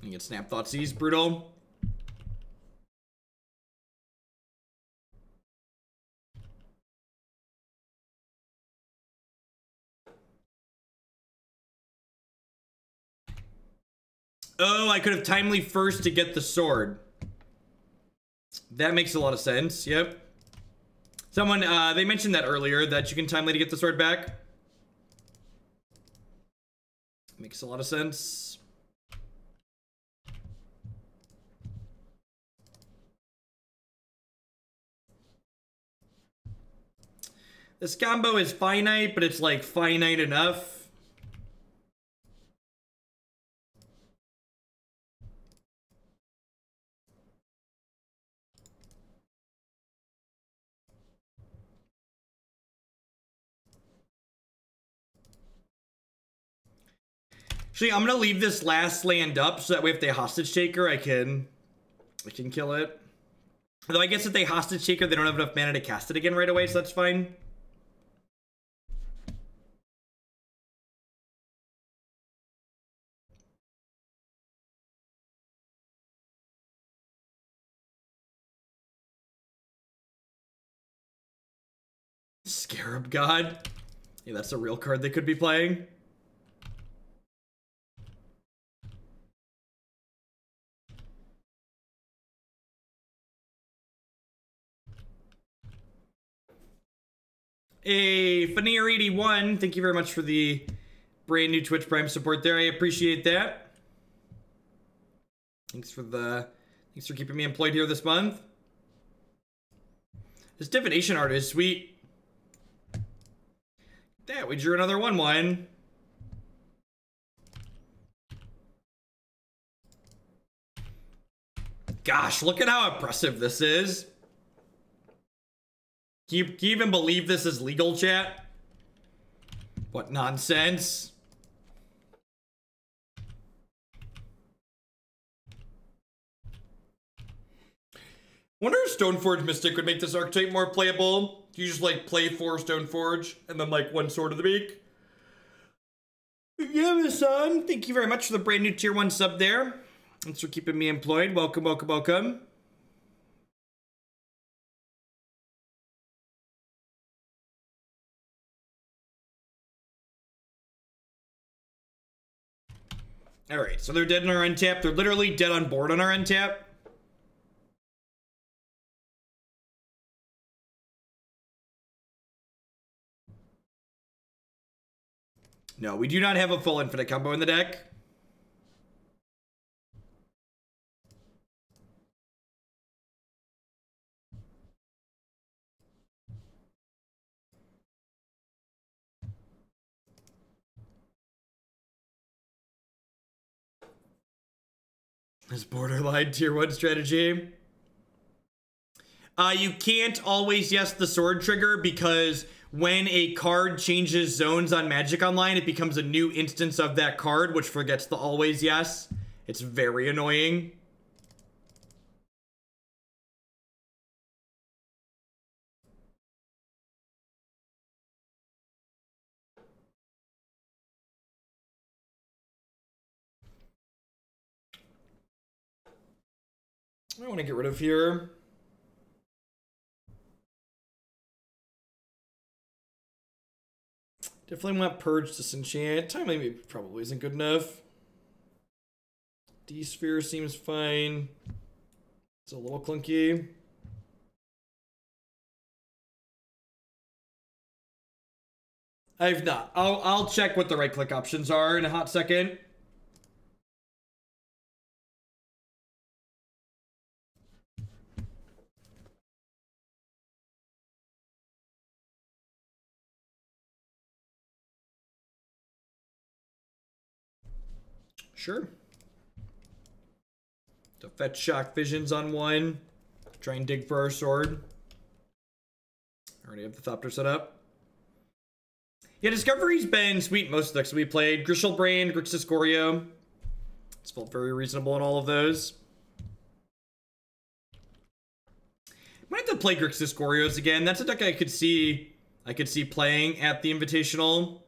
You get Snap Thoughtseize, brutal. Oh, I could have timely first to get the sword. That makes a lot of sense. Yep. Someone, they mentioned that earlier, that you can timely to get the sword back. Makes a lot of sense. This combo is finite, but it's like finite enough. Actually, I'm gonna leave this last land up so that way if they hostage taker, I can kill it. Although I guess if they hostage taker, they don't have enough mana to cast it again right away, so that's fine. Scarab God. Yeah, that's a real card they could be playing. Hey, Fanir81, thank you very much for the brand new Twitch Prime support there. I appreciate that. Thanks for keeping me employed here this month. This divination art is sweet. Yeah, we drew another 1/1. Gosh, look at how impressive this is. Can you even believe this is legal, chat? What nonsense. Wonder if Stoneforge Mystic would make this archetype more playable. Do you just like play 4 Stoneforge and then like 1 Sword of the Beak? Yeah, son. Thank you very much for the brand new tier 1 sub there. Thanks for keeping me employed. Welcome, welcome, welcome. Alright, so they're dead on our end tap. They're literally dead on board on our end tap. No, we do not have a full infinite combo in the deck. This borderline tier 1 strategy. You can't always yes the sword trigger because when a card changes zones on Magic Online, it becomes a new instance of that card, which forgets the always yes. It's very annoying. I want to get rid of here. Definitely want Purge, Disenchant. Time maybe probably isn't good enough. D-Sphere seems fine. It's a little clunky. I've not. I'll check what the right-click options are in a hot second. Sure. So fetch Shock Visions on one. Try and dig for our sword. Already have the Thopter set up. Yeah, Discovery's been sweet most of the decks we played. Griselbrand, Grixis Goryo. It's felt very reasonable in all of those. Might have to play Grixis Goryos again. That's a deck I could see playing at the Invitational.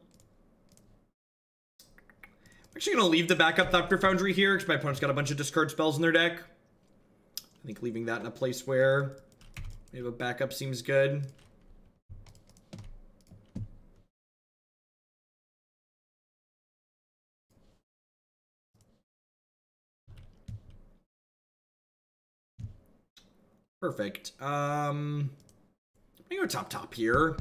I'm actually going to leave the backup Thopter Foundry here because my opponent's got a bunch of discard spells in their deck. I think leaving that in a place where we have a backup seems good. Perfect. I'm gonna go top here.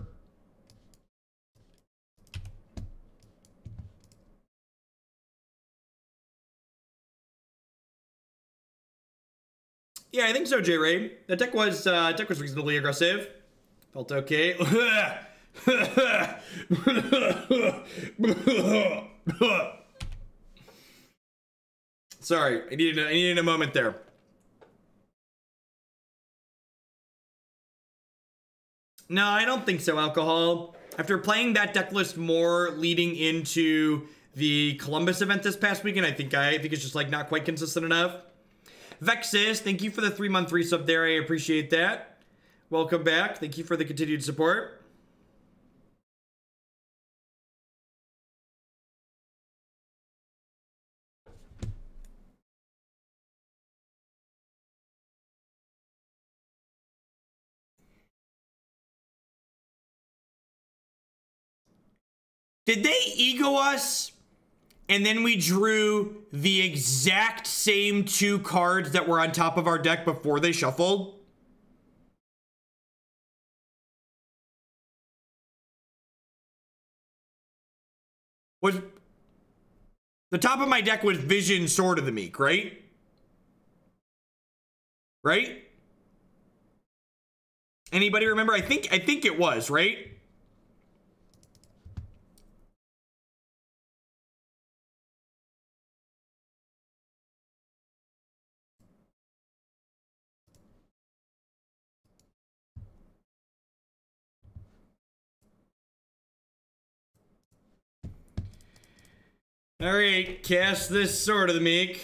Yeah, I think so, J-Ray. That deck was reasonably aggressive. Felt okay. Sorry, I needed a moment there. No, I don't think so, Alcohol. After playing that deck list more leading into the Columbus event this past weekend, I think it's just like not quite consistent enough. Vexus, thank you for the 3-month resub there. I appreciate that. Welcome back. Thank you for the continued support. Did they ego us? And then we drew the exact same 2 cards that were on top of our deck before they shuffled? Was the top of my deck was Vision, Sword of the Meek, right? Right? Anybody remember? I think it was, right? All right, cast this Sword of the Meek.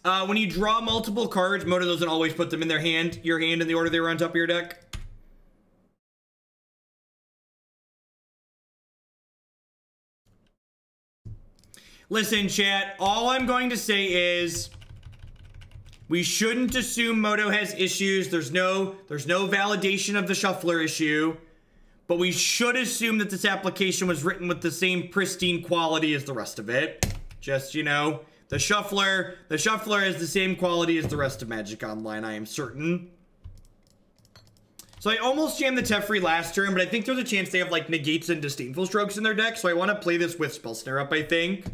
When you draw multiple cards, Moto doesn't always put them in your hand in the order they were on top of your deck. Listen, chat, all I'm going to say is we shouldn't assume Moto has issues. There's no validation of the shuffler issue. But we should assume that this application was written with the same pristine quality as the rest of it. Just, you know, the shuffler has the same quality as the rest of Magic Online, I am certain. So I almost jammed the Teferi last turn, but I think there's a chance they have, like, Negates and Disdainful Strokes in their deck, so I want to play this with Spell Snare up, I think.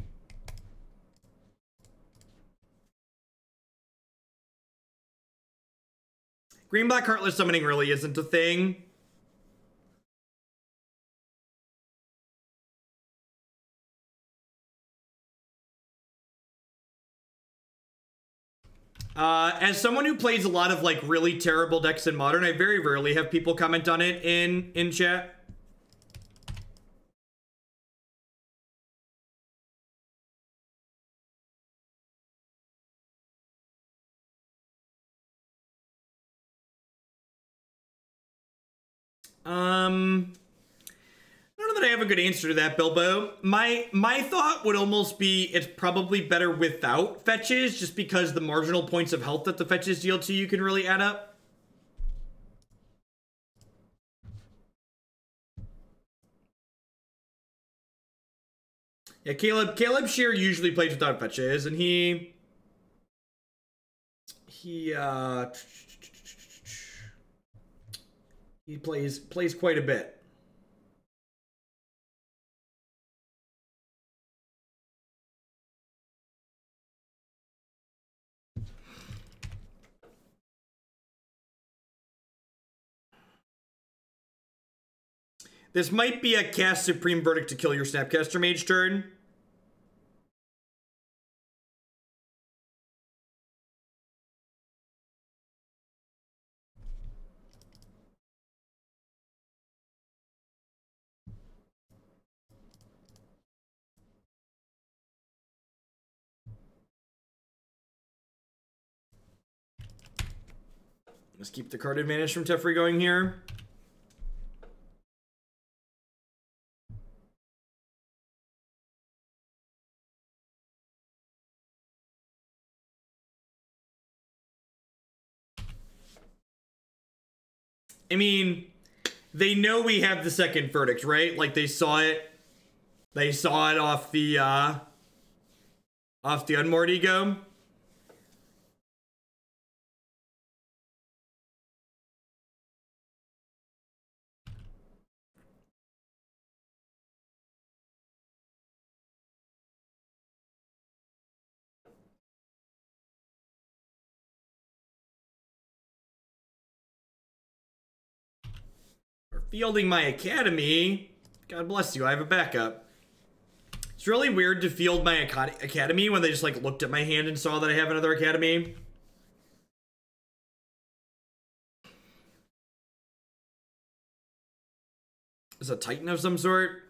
Green-Black Heartless Summoning really isn't a thing. As someone who plays a lot of like really terrible decks in Modern, I very rarely have people comment on it in chat. I don't know that I have a good answer to that, Bilbo. My thought would almost be it's probably better without fetches, just because the marginal points of health that the fetches deal to you can really add up. Yeah, Caleb Shear usually plays without fetches, and he plays quite a bit. This might be a cast Supreme Verdict to kill your Snapcaster Mage turn. Let's keep the card advantage from Teferi going here. I mean, they know we have the second verdict, right? Like they saw it. They saw it off the Unmoored Ego. Fielding my Academy. God bless you, I have a backup. It's really weird to field my Academy when they just like looked at my hand and saw that I have another Academy. Is a Titan of some sort?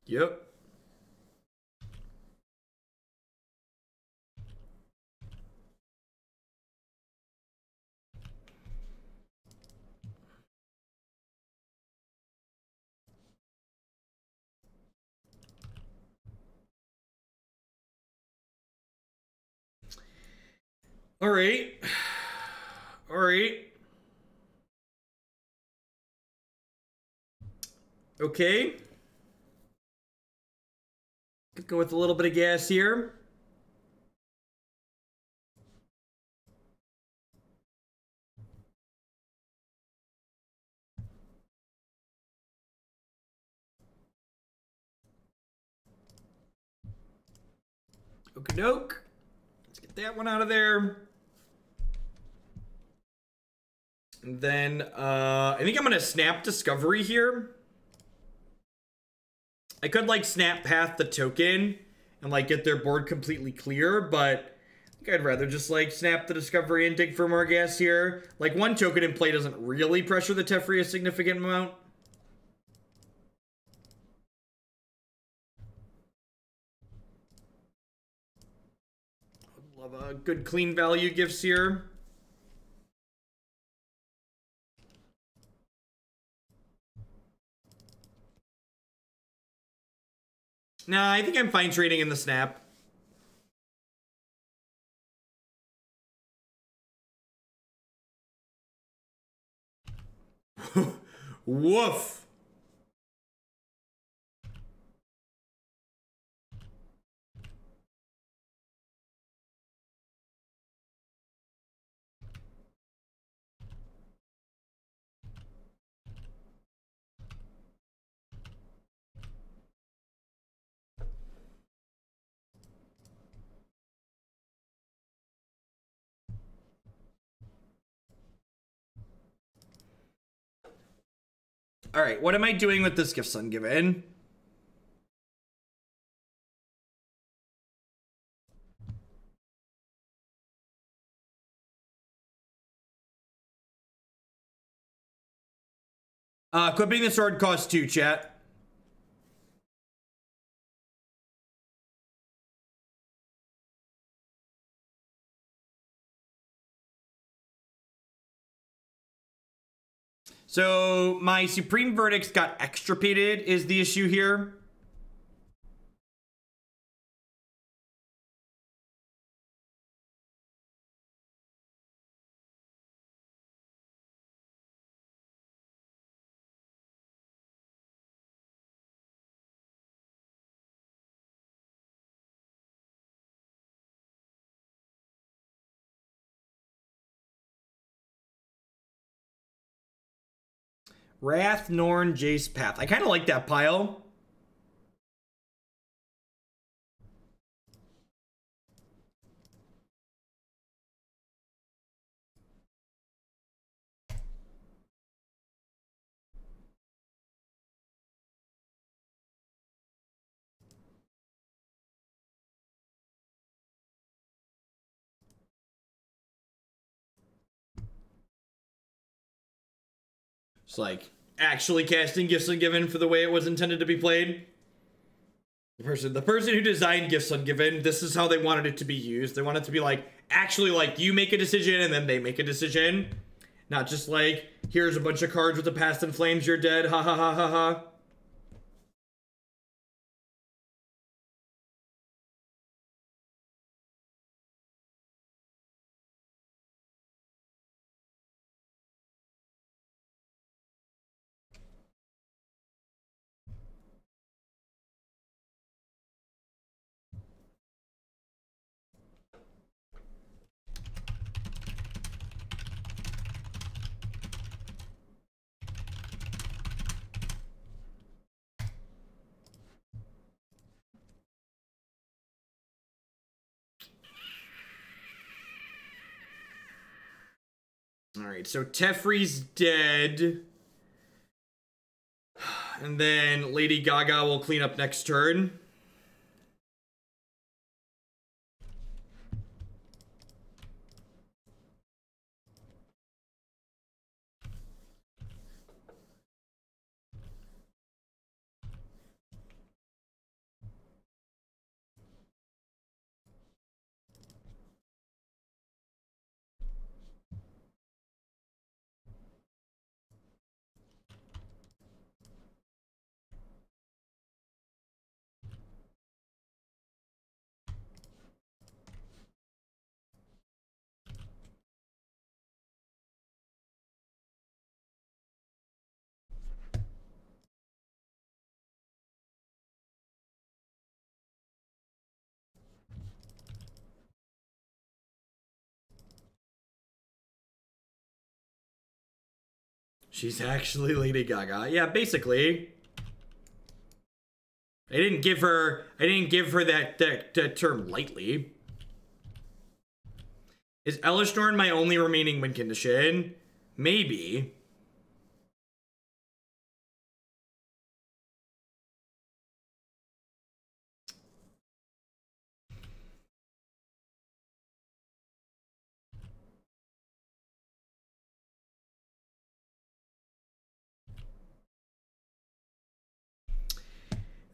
Yep. All right. All right. Okay. Could go with a little bit of gas here. Okie doke. Let's get that one out of there. And then I think I'm gonna snap Discovery here. I could like snap Path the token and like get their board completely clear, but I think I'd rather just like snap the Discovery and dig for more gas here. Like one token in play doesn't really pressure the Teferi a significant amount. Love a good clean value gifts here. Nah, I think I'm fine trading in the snap. Woof. All right, what am I doing with this Gift Son given? Equipping the sword costs 2, chat. So my Supreme Verdicts got extirpated is the issue here. Wrath, Norn, Jace, Path. I kind of like that pile. It's like actually casting Gifts Ungiven for the way it was intended to be played. The person who designed Gifts Ungiven, this is how they wanted it to be used. They want it to be like, actually like you make a decision and then they make a decision. Not just like, here's a bunch of cards with the Past in Flames, you're dead, ha ha ha ha ha. Alright, so Teferi's dead. And then Lady Gaga will clean up next turn. She's actually Lady Gaga. Yeah, basically. I didn't give her that term lightly. Is Elesh Norn my only remaining win condition? Maybe.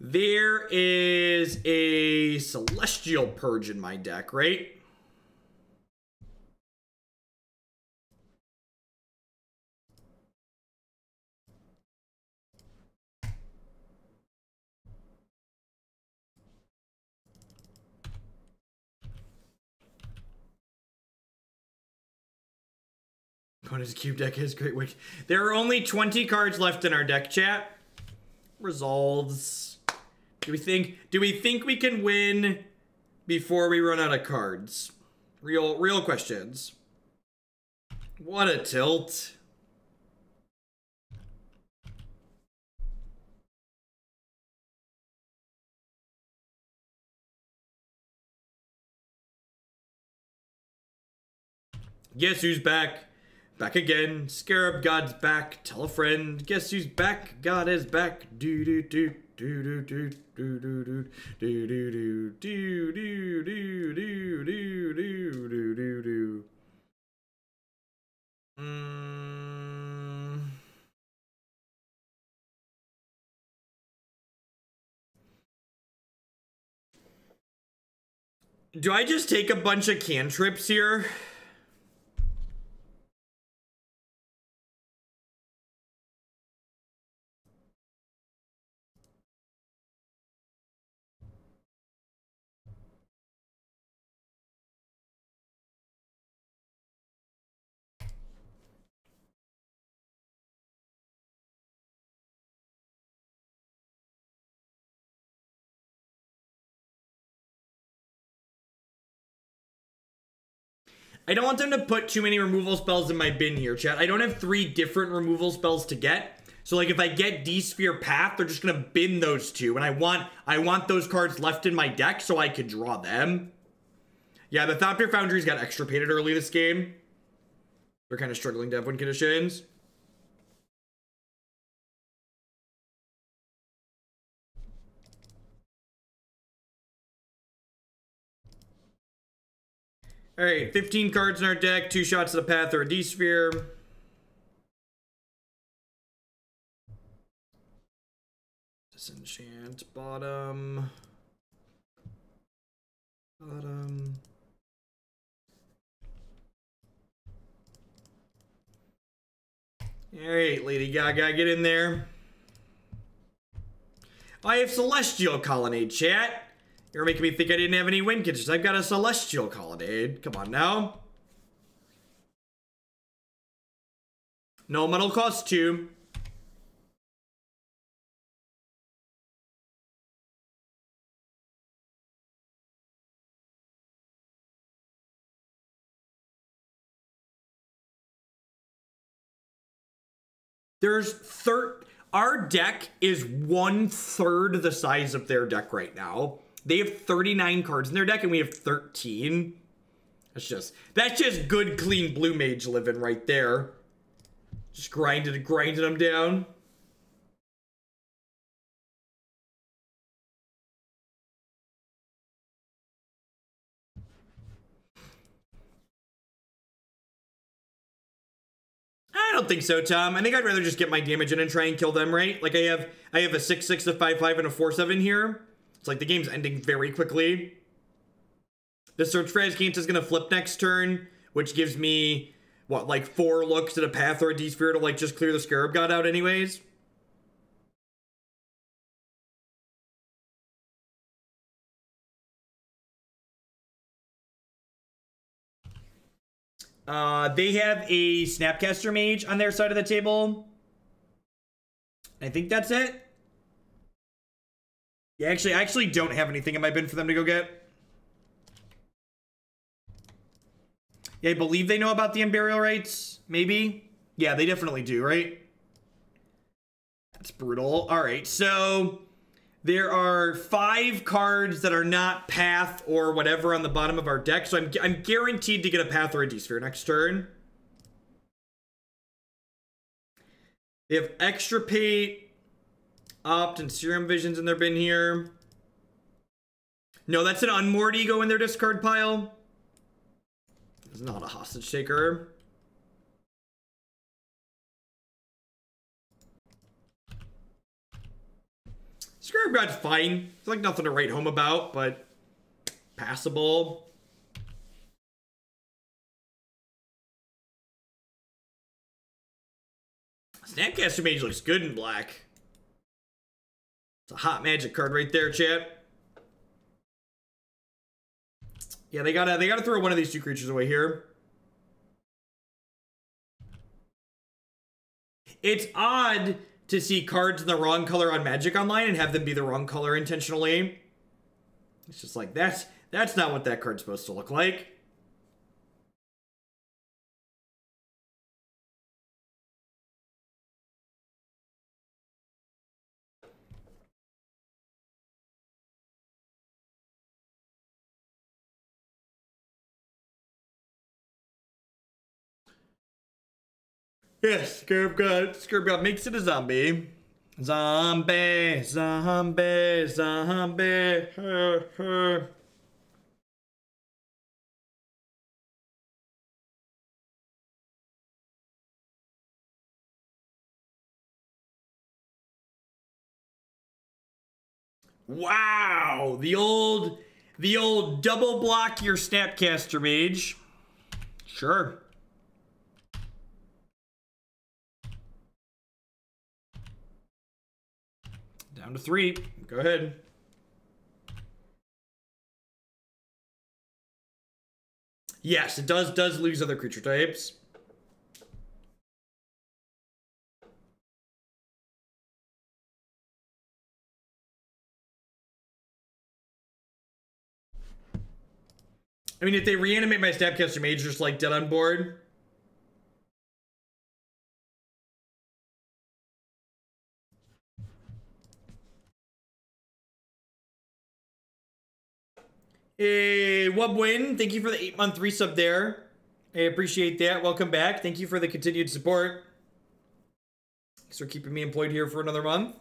There is a Celestial Purge in my deck, right? Opponent's cube deck is great week. There are only 20 cards left in our deck, chat. Resolves. Do we think we can win before we run out of cards? Real questions. What a tilt. Guess who's back? Back again. Scarab God's back. Tell a friend. Guess who's back? God is back. Do do do do do do do do do do do do do do do do do do do do. Do I just take a bunch of cantrips here? I don't want them to put too many removal spells in my bin here, chat. I don't have 3 different removal spells to get. So, like, if I get D-Sphere Path, they're just gonna bin those 2. And I want those cards left in my deck so I could draw them. Yeah, the Thopter Foundries got extirpated early this game. They're kind of struggling to have win conditions. Alright, 15 cards in our deck, 2 shots of the Path or a D-Sphere. Disenchant, bottom. Bottom. Alright, Lady Gaga, get in there. I have Celestial Colonnade, chat. You're making me think I didn't have any win conditions. I've got a Celestial Colonnade. Come on now. No metal cost 2. Our deck is 1/3 the size of their deck right now. They have 39 cards in their deck and we have 13. That's just good, clean blue mage living right there. Just grinding them down. I don't think so, Tom. I think I'd rather just get my damage in and try and kill them, right? Like I have a 6/6, a 5/5, and a 4/7 here. It's like the game's ending very quickly. The Search for Azcanta is gonna flip next turn, which gives me what, like 4 looks at a Path or a D-Sphere to like just clear the Scarab God out anyways. They have a Snapcaster Mage on their side of the table. I think that's it. Yeah, I actually don't have anything in my bin for them to go get. Yeah, I believe they know about the Unburial Rites. Maybe? Yeah, they definitely do, right? That's brutal. Alright, so there are 5 cards that are not Path or whatever on the bottom of our deck, so I'm guaranteed to get a Path or a D-Sphere next turn. They have Extirpate, Opt, and Serum Visions in their bin here. No, that's an Unmoored Ego in their discard pile. It's not a Hostage Taker. Scarab God's fine. It's like nothing to write home about, but passable. Snapcaster Mage looks good in black. It's a hot magic card right there, chat. Yeah, they gotta throw one of these 2 creatures away here. It's odd to see cards in the wrong color on Magic Online and have them be the wrong color intentionally. It's just like, that's not what that card's supposed to look like. Yes, Scarab God makes it a zombie. Zombie, zombie, zombie. Wow, the old The old double block your Snapcaster Mage. Sure. Down to 3. Go ahead. Yes, it does lose other creature types. I mean, if they reanimate my Snapcaster Mage, just like dead on board. Hey, Wubwin, thank you for the 8-month resub there. I appreciate that. Welcome back. Thank you for the continued support. Thanks for keeping me employed here for another month.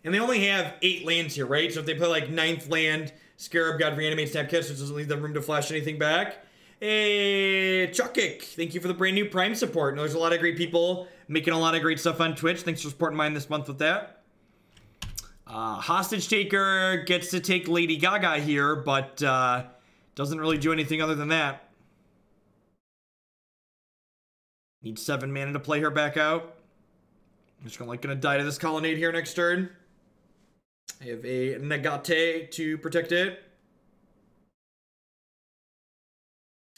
And they only have 8 lands here, right? So if they play like 9th land, Scarab God reanimates Snapcaster, so doesn't leave them room to flash anything back. Hey, Chuckik, thank you for the brand new Prime support. There's a lot of great people making a lot of great stuff on Twitch. Thanks for supporting mine this month with that. Hostage Taker gets to take Lady Gaga here, but doesn't really do anything other than that. Need 7 mana to play her back out. I'm just gonna die to this Colonnade here next turn. I have a Negate to protect it.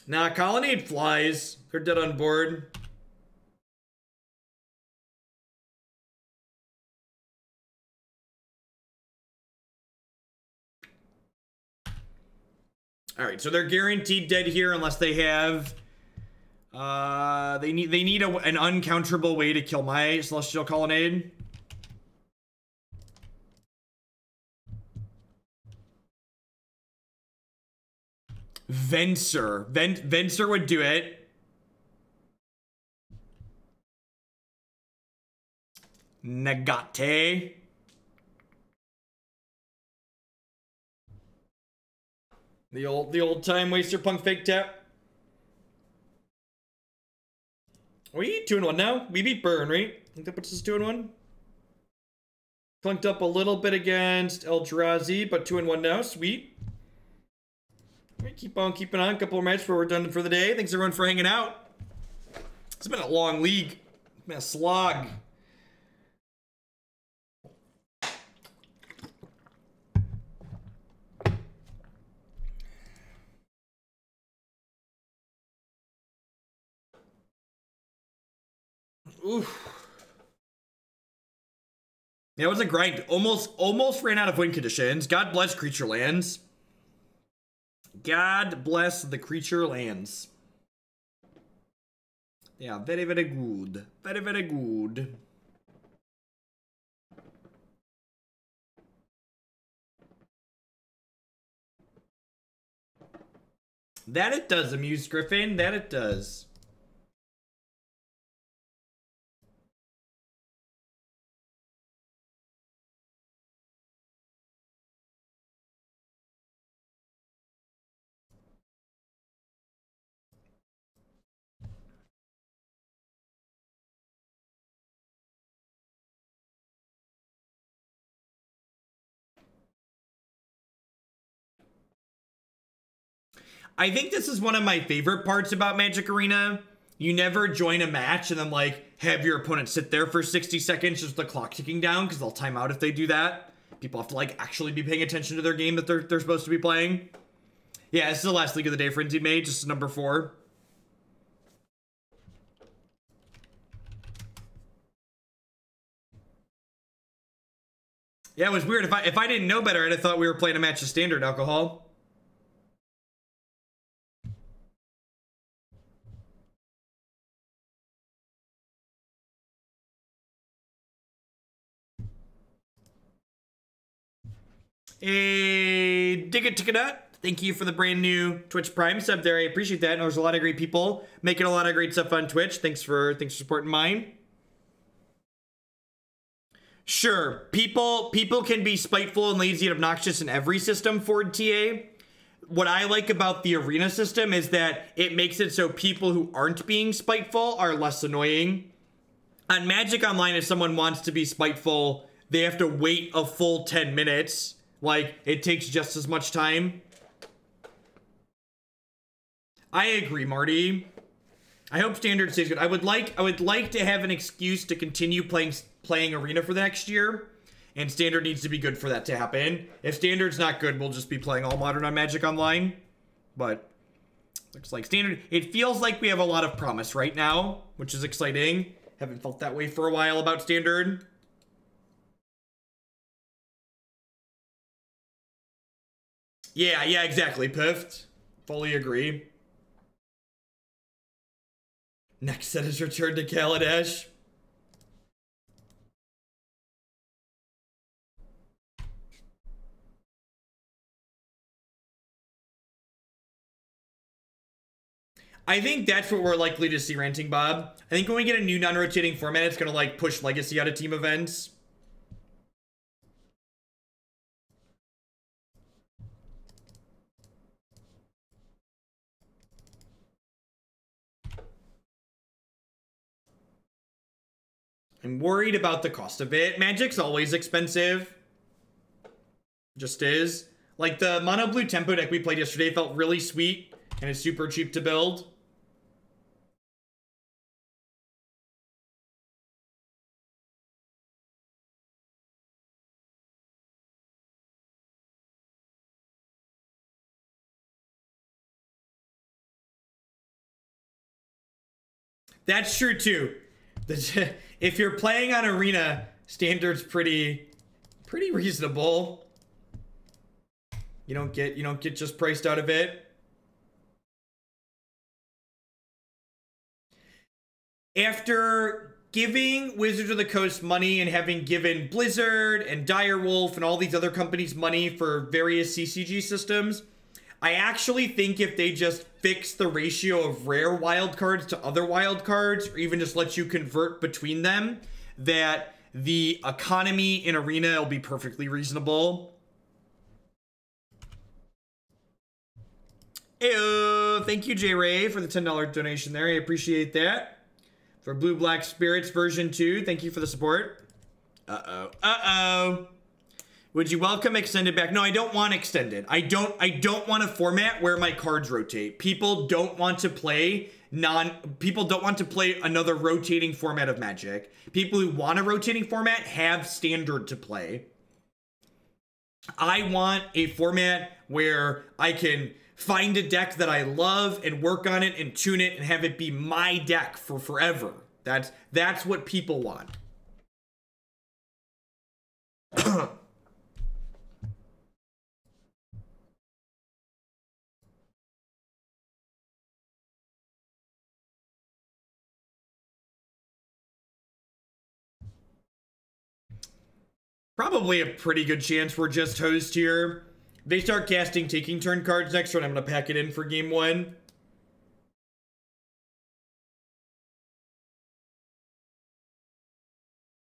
Nah, Colonnade flies. They're dead on board. Alright, so they're guaranteed dead here unless they have... they need an uncounterable way to kill my Celestial Colonnade. Venser. Venser would do it. Negate. The old time waster punk fake tap. Are we 2-1 now? We beat Burn, right? I think that puts us 2-1. Clunked up a little bit against Eldrazi, but 2-1 now. Sweet. We keep on keeping on. A couple more matches where we're done for the day. Thanks everyone for hanging out. It's been a long league. It's been a slog. Oof. Yeah, it was a grind. Almost ran out of win conditions. God bless creature lands. God bless the creature lands. Yeah, very, very good. Very, very good. That it does, Amuse Griffin. That it does. I think this is one of my favorite parts about Magic Arena. You never join a match and then like have your opponent sit there for 60 seconds just the clock ticking down because they'll time out if they do that. People have to like actually be paying attention to their game that they're supposed to be playing. Yeah, this is the last League of the Day Frenzy made, just number 4. Yeah, it was weird. If I didn't know better, I'd have thought we were playing a match of standard alcohol. Hey, dig it, thank you for the brand new Twitch Prime sub there. I appreciate that. And there's a lot of great people making a lot of great stuff on Twitch. Thanks for supporting mine. Sure, people can be spiteful and lazy and obnoxious in every system, Ford TA. What I like about the Arena system is that it makes it so people who aren't being spiteful are less annoying. On Magic Online, if someone wants to be spiteful, they have to wait a full 10 minutes. Like, it takes just as much time. I agree, Marty. I hope Standard stays good. I would like to have an excuse to continue playing Arena for the next year, and Standard needs to be good for that to happen. If Standard's not good, we'll just be playing all Modern on Magic Online. But looks like Standard. It feels like we have a lot of promise right now, which is exciting. Haven't felt that way for a while about Standard. Yeah, exactly, Pift. Fully agree. Next set is Return to Kaladesh. I think that's what we're likely to see, Ranting Bob. I think when we get a new non-rotating format, it's going to, like, push Legacy out of team events. I'm worried about the cost of it. Magic's always expensive. Just is. Like, the Mono Blue Tempo deck we played yesterday felt really sweet, and it's super cheap to build. That's true, too. If you're playing on Arena, Standard's pretty reasonable. You don't get just priced out of it. After giving Wizards of the Coast money and having given Blizzard and Direwolf and all these other companies money for various CCG systems, I actually think if they just fix the ratio of rare wildcards to other wildcards, or even just let you convert between them, that the economy in Arena will be perfectly reasonable. Ew, thank you, J Ray, for the $10 donation there. I appreciate that. For Blue Black Spirits version 2, thank you for the support. Uh-oh. Would you welcome extended back? No, I don't want extended. I don't want a format where my cards rotate. People don't want to play another rotating format of Magic. People who want a rotating format have Standard to play. I want a format where I can find a deck that I love and work on it and tune it and have it be my deck for forever. That's what people want. Probably a pretty good chance we're just host here. They start casting taking turn cards next turn. I'm going to pack it in for game 1.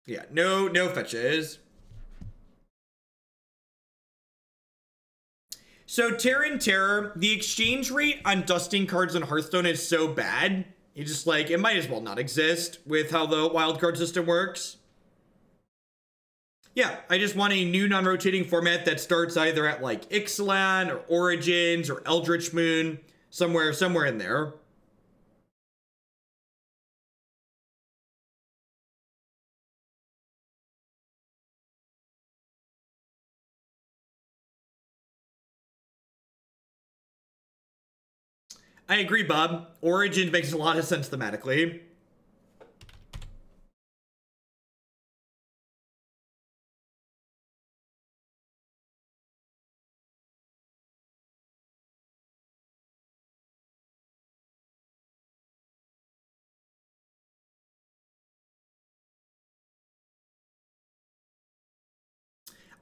Yeah, no fetches. So Terran Terror, the exchange rate on dusting cards on Hearthstone is so bad. You just like, it might as well not exist with how the wildcard system works. Yeah, I just want a new non-rotating format that starts either at like Ixalan or Origins or Eldritch Moon, somewhere in there. I agree, Bob. Origins makes a lot of sense thematically.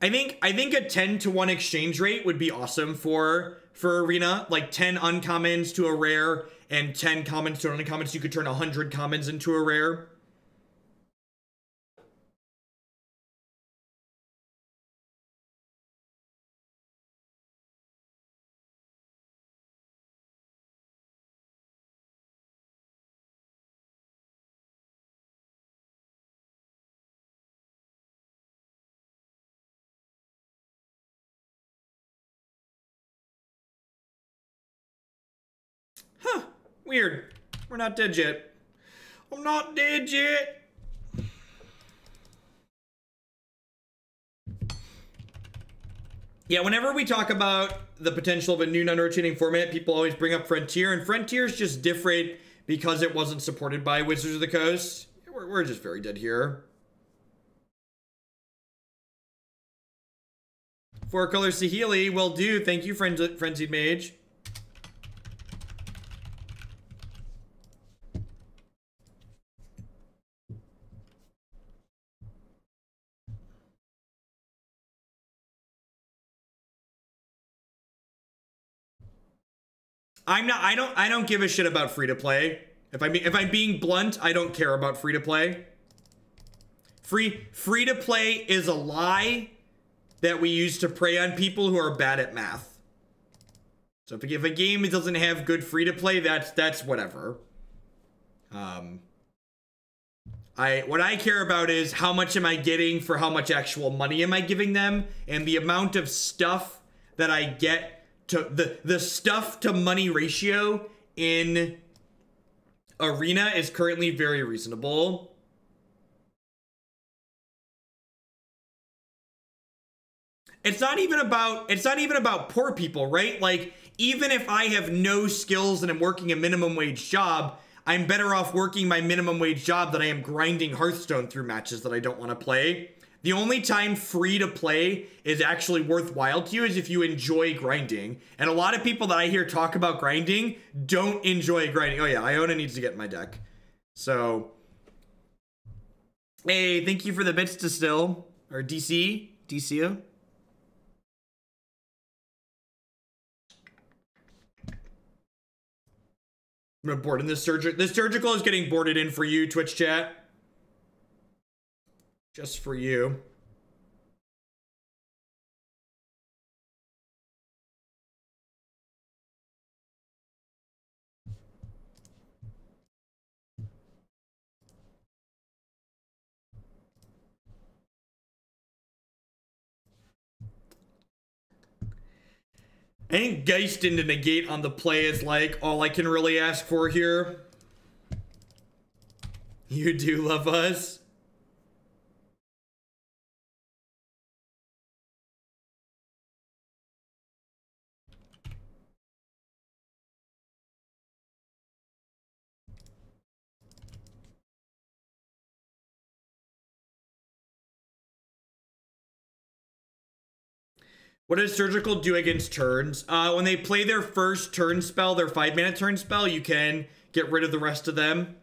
I think a 10-to-1 exchange rate would be awesome for Arena. Like 10 uncommons to a rare and 10 commons to an uncommon, so you could turn 100 commons into a rare. Huh. Weird. We're not dead yet. I'm not dead yet. Yeah, whenever we talk about the potential of a new non-rotating format, people always bring up Frontier, and Frontier is just different because it wasn't supported by Wizards of the Coast. We're just very dead here. 4-color Saheeli will do. Thank you, Frenzied Mage. I don't give a shit about free to play. If I'm being blunt, I don't care about free to play. Free to play is a lie that we use to prey on people who are bad at math. So if a game doesn't have good free to play, that's whatever. What I care about is how much am I getting for how much actual money am I giving them, and the amount of stuff that I get to the stuff to money ratio in Arena is currently very reasonable. It's not even about poor people, right? Like, even if I have no skills and I'm working a minimum wage job, I'm better off working my minimum wage job than I am grinding Hearthstone through matches that I don't want to play. The only time free to play is actually worthwhile to you is if you enjoy grinding. And a lot of people that I hear talk about grinding don't enjoy grinding. Oh yeah, Iona needs to get in my deck. So, hey, thank you for the bits to still, or DCU. I'm gonna board in this surgical. This surgical is getting boarded in for you, Twitch chat. Just for you. I think Geist into negate on the play is like all I can really ask for here. You do love us. What does Surgical do against turns? When they play their first turn spell, their 5-mana turn spell, you can get rid of the rest of them.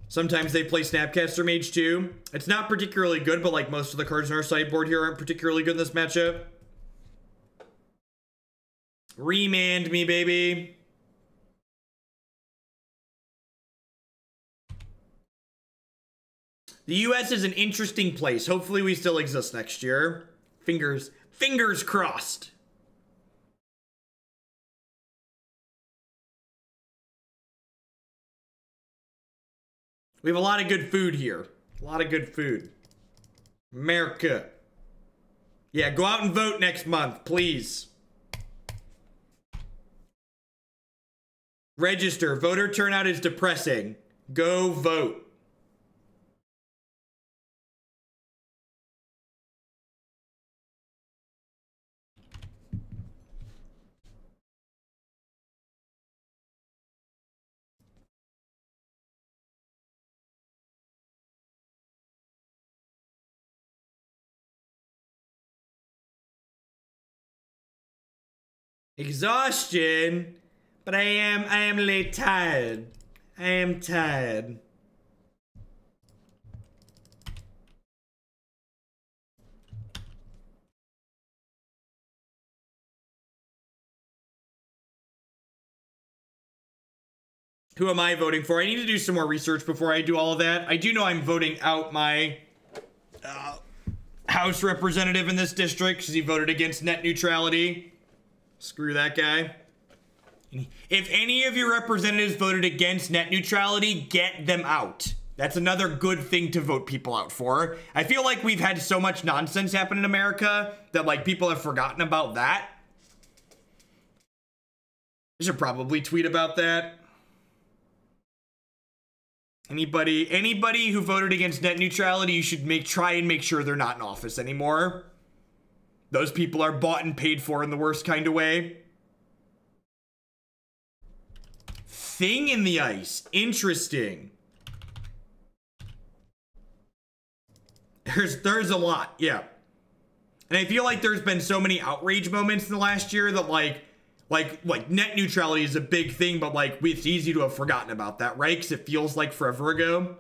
Sometimes they play Snapcaster Mage too. It's not particularly good, but like most of the cards in our sideboard here aren't particularly good in this matchup. Remand me, baby. The US is an interesting place. Hopefully we still exist next year. Fingers crossed. We have a lot of good food here. A lot of good food. America. Yeah, go out and vote next month, please. Register. Voter turnout is depressing. Go vote. Exhaustion, but I am late tired. I am tired. Who am I voting for? I need to do some more research before I do all of that. I do know I'm voting out my House representative in this district because he voted against net neutrality. Screw that guy. If any of your representatives voted against net neutrality, get them out. That's another good thing to vote people out for. I feel like we've had so much nonsense happen in America that like people have forgotten about that. I should probably tweet about that. Anybody who voted against net neutrality, you should try and make sure they're not in office anymore. Those people are bought and paid for in the worst kind of way. Thing in the ice. Interesting. There's a lot, yeah. And I feel like there's been so many outrage moments in the last year that like net neutrality is a big thing, but like it's easy to have forgotten about that, right? Because it feels like forever ago.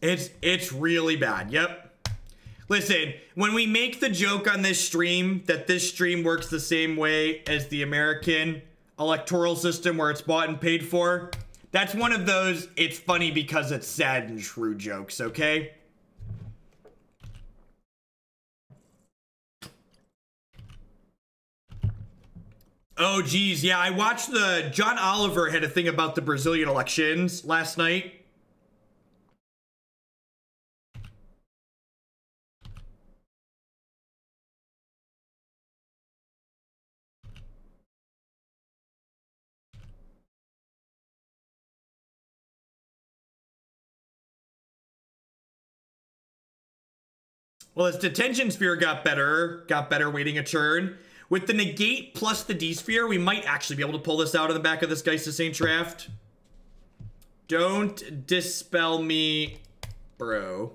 It's really bad. Yep. Listen, when we make the joke on this stream that this stream works the same way as the American electoral system where it's bought and paid for, that's one of those it's funny because it's sad and true jokes, okay? Oh, geez. Yeah, I watched John Oliver had a thing about the Brazilian elections last night. Well, his detention sphere got better waiting a turn. With the negate plus the D-sphere, we might actually be able to pull this out of the back of this Geist of Saint draft. Don't dispel me, bro.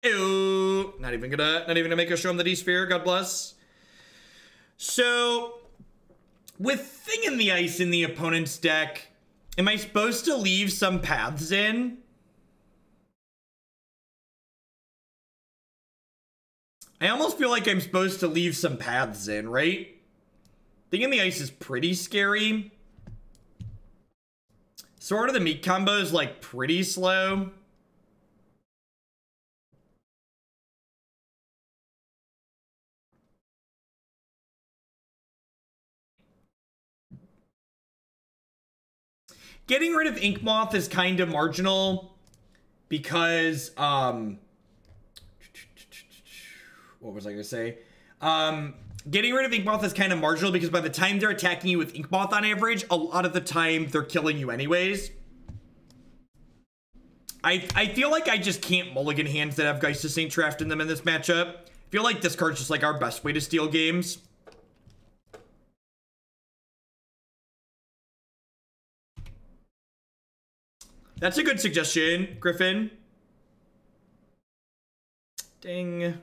Ew. Not even gonna make us show him the D-sphere, God bless. So, with Thing in the Ice in the opponent's deck, am I supposed to leave some paths in? I almost feel like I'm supposed to leave some paths in, right? Thing in the Ice is pretty scary. Sword of the Meat combo is like pretty slow. Getting rid of Ink Moth is kind of marginal because, what was I gonna say? Getting rid of Ink Moth is kind of marginal because by the time they're attacking you with Ink Moth on average, a lot of the time they're killing you anyways. I feel like I just can't mulligan hands that have Geist of Saint Draft in them in this matchup. I feel like this card's just like our best way to steal games. That's a good suggestion, Griffin. Dang.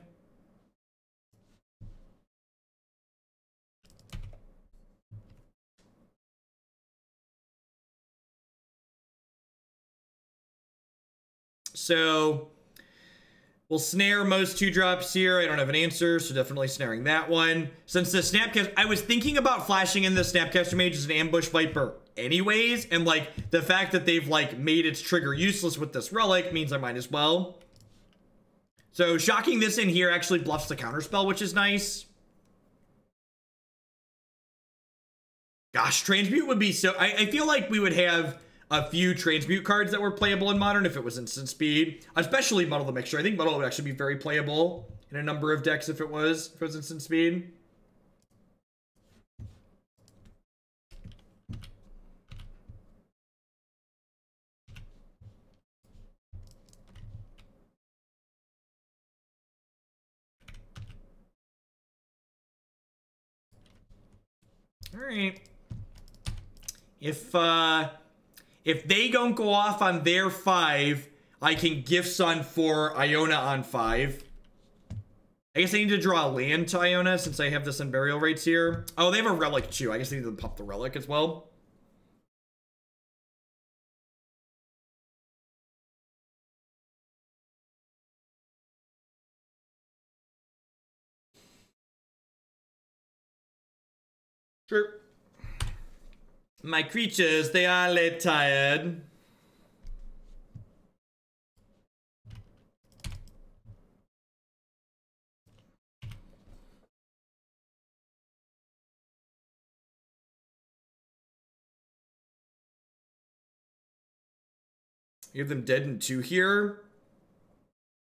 So we'll snare most 2-drops here. I don't have an answer, so definitely snaring that one. Since the Snapcaster, I was thinking about flashing in the Snapcaster Mage as an Ambush Viper anyways, and like the fact that they've like made its trigger useless with this relic means I might as well. So shocking this in here actually bluffs the counterspell, which is nice. Gosh, Transmute would be so... I feel like we would have a few Transmute cards that were playable in Modern if it was instant speed, especially Muddle the Mixture. I think Muddle would actually be very playable in a number of decks if it was instant speed. All right. If they don't go off on their 5, I can Gift Sun for Iona on 5. I guess I need to draw a land to Iona since I have this in burial rates here. Oh, they have a relic too. I guess I need to pop the relic as well. Sure. My creatures, they are late tired. You have them dead in 2 here.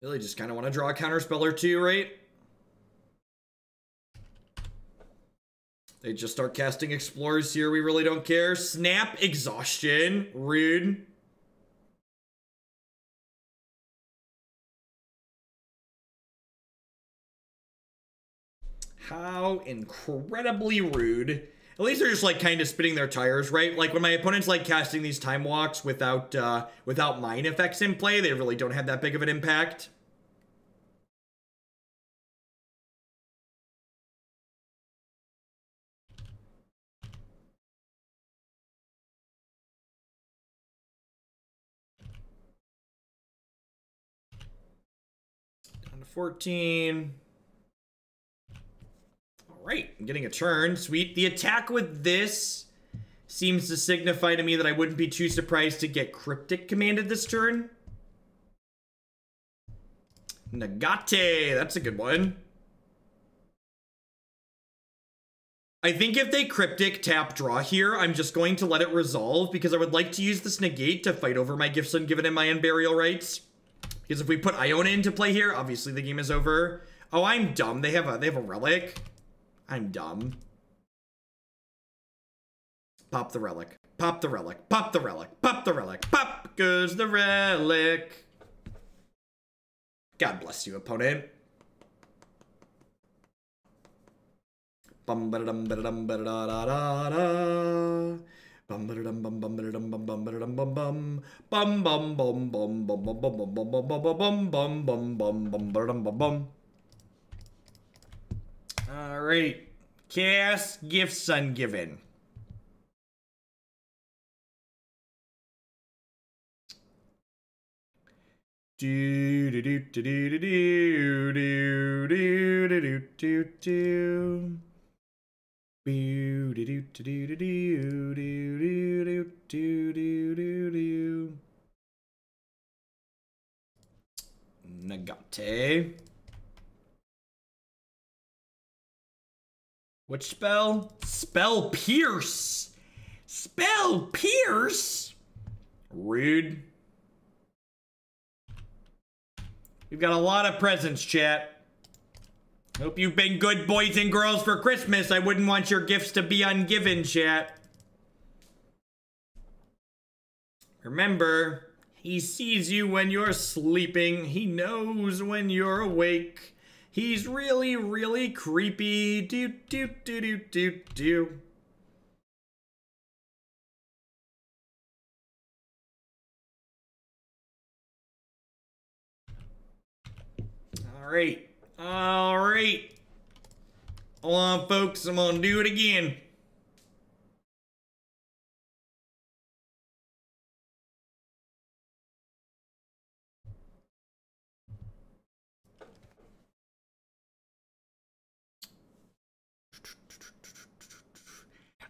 Really just kind of want to draw a counterspell or 2, right? They just start casting Explorers here. We really don't care. Snap, Exhaustion. Rude. How incredibly rude. At least they're just like kind of spinning their tires, right? Like when my opponent's like casting these time walks without mine effects in play, they really don't have that big of an impact. Down to 14. All right, I'm getting a turn. Sweet. The attack with this seems to signify to me that I wouldn't be too surprised to get Cryptic commanded this turn. Nagate, that's a good one. I think if they Cryptic tap draw here, I'm just going to let it resolve because I would like to use this negate to fight over my Gifts Ungiven and my Unburial Rites. Because if we put Iona into play here, obviously the game is over. Oh, I'm dumb. They have a relic. I'm dumb. Pop the relic. Pop the relic. Pop the relic. Pop the relic. Pop goes the relic. God bless you, opponent. Bum ba dum ba dum ba da da da da. Bum ba dum bum bum ba dum bum bum ba dum bum bum. Bum bum bum bum bum bum bum bum bum bum bum bum bum bum bum ba dum bum bum. All right. Cast Gifts Ungiven. Do do do do do do do do do do do. Do do do do do do do do do do do do. Nagate. Which spell? Spell Pierce. Spell Pierce. Rude. We've got a lot of presents, chat. Hope you've been good boys and girls for Christmas. I wouldn't want your gifts to be ungiven, chat. Remember, he sees you when you're sleeping. He knows when you're awake. He's really, really creepy. Do, do, do, do, do, do. All right. All right. Hold on, folks. I'm going to do it again.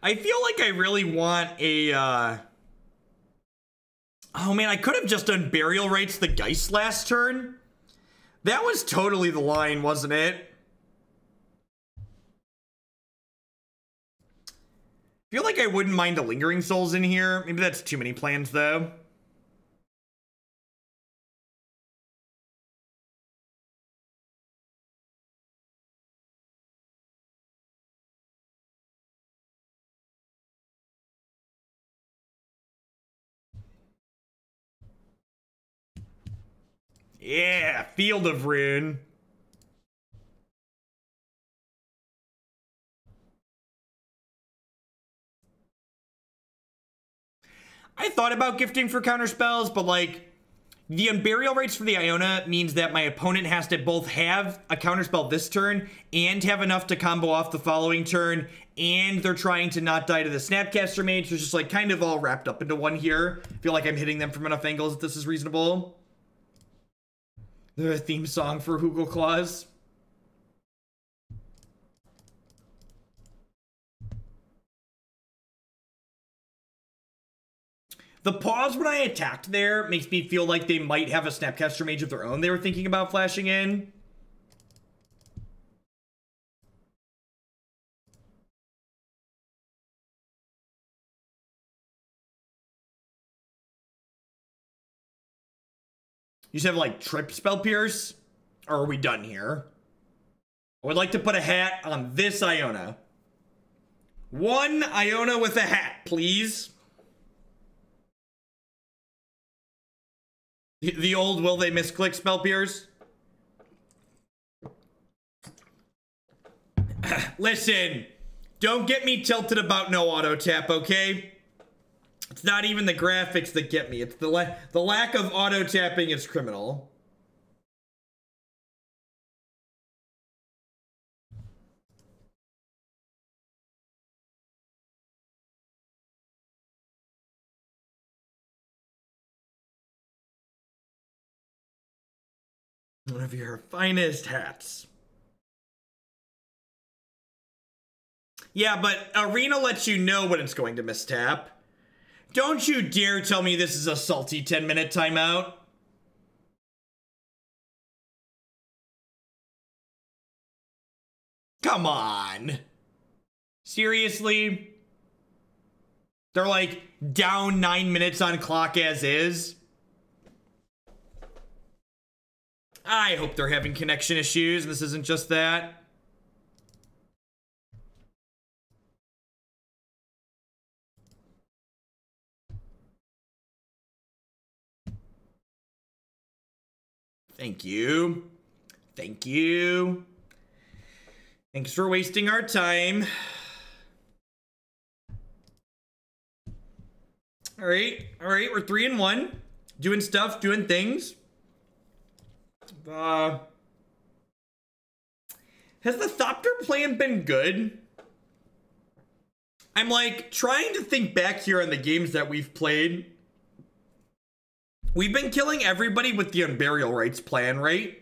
I feel like I really want a, oh man, I could have just done Burial Rites the Geist last turn. That was totally the line, wasn't it? I feel like I wouldn't mind a Lingering Souls in here. Maybe that's too many plans, though. Yeah, Field of Ruin. I thought about gifting for counterspells, but like, the Unburial Rites for the Iona means that my opponent has to both have a counterspell this turn and have enough to combo off the following turn, and they're trying to not die to the Snapcaster Mage, so it's just like kind of all wrapped up into one here. I feel like I'm hitting them from enough angles if this is reasonable. The theme song for Hoogle Claws. The pause when I attacked there makes me feel like they might have a Snapcaster Mage of their own they were thinking about flashing in. You just have like trip spell pierce? Or are we done here? I would like to put a hat on this Iona. One Iona with a hat, please. The old will they misclick spell pierce? Listen, don't get me tilted about no auto tap, okay? It's not even the graphics that get me. It's the lack of auto tapping is criminal. One of your finest hats. Yeah, but Arena lets you know when it's going to mistap. Don't you dare tell me this is a salty 10-minute timeout. Come on. Seriously? They're like down 9 minutes on clock as is. I hope they're having connection issues and this isn't just that. Thank you. Thank you. Thanks for wasting our time. All right, we're 3-1. Doing stuff, doing things. Has the Thopter plan been good? I'm like trying to think back here on the games that we've played. We've been killing everybody with the Unburial Rites plan, right?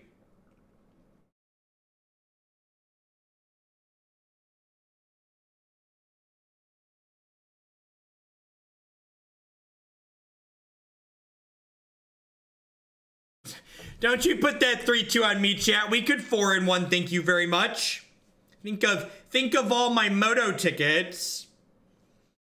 Don't you put that 3-2 on me, chat. We could 4-1, thank you very much. Think of all my Moto tickets.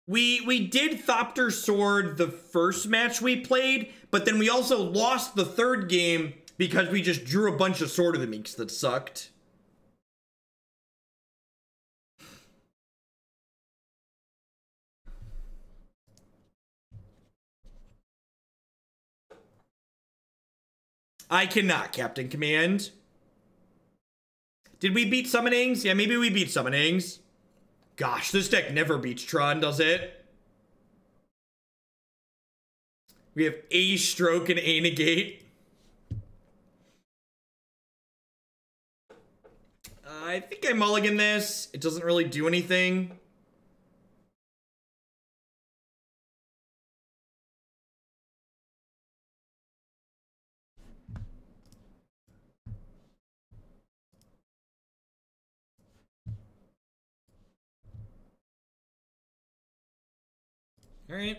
We did Thopter Sword the first match we played, but then we also lost the third game because we just drew a bunch of Sword of the Meeks that sucked. I cannot, Captain Command. Did we beat Summonings? Yeah, maybe we beat Summonings. Gosh, this deck never beats Tron, does it? We have A Stroke and A Negate. I think I mulligan this. It doesn't really do anything. All right.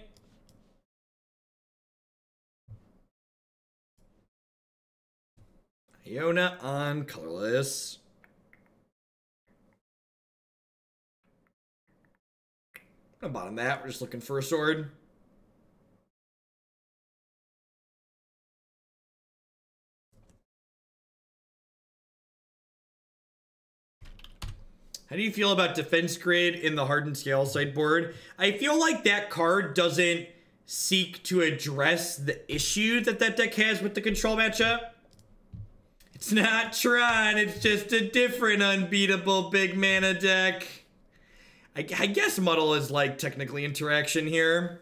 Iona on colorless. I'm gonna bottom that. We're just looking for a sword. How do you feel about Defense Grid in the Hardened Scale sideboard? I feel like that card doesn't seek to address the issue that deck has with the control matchup. It's not Tron, it's just a different unbeatable big mana deck. I guess Muddle is like technically interaction here.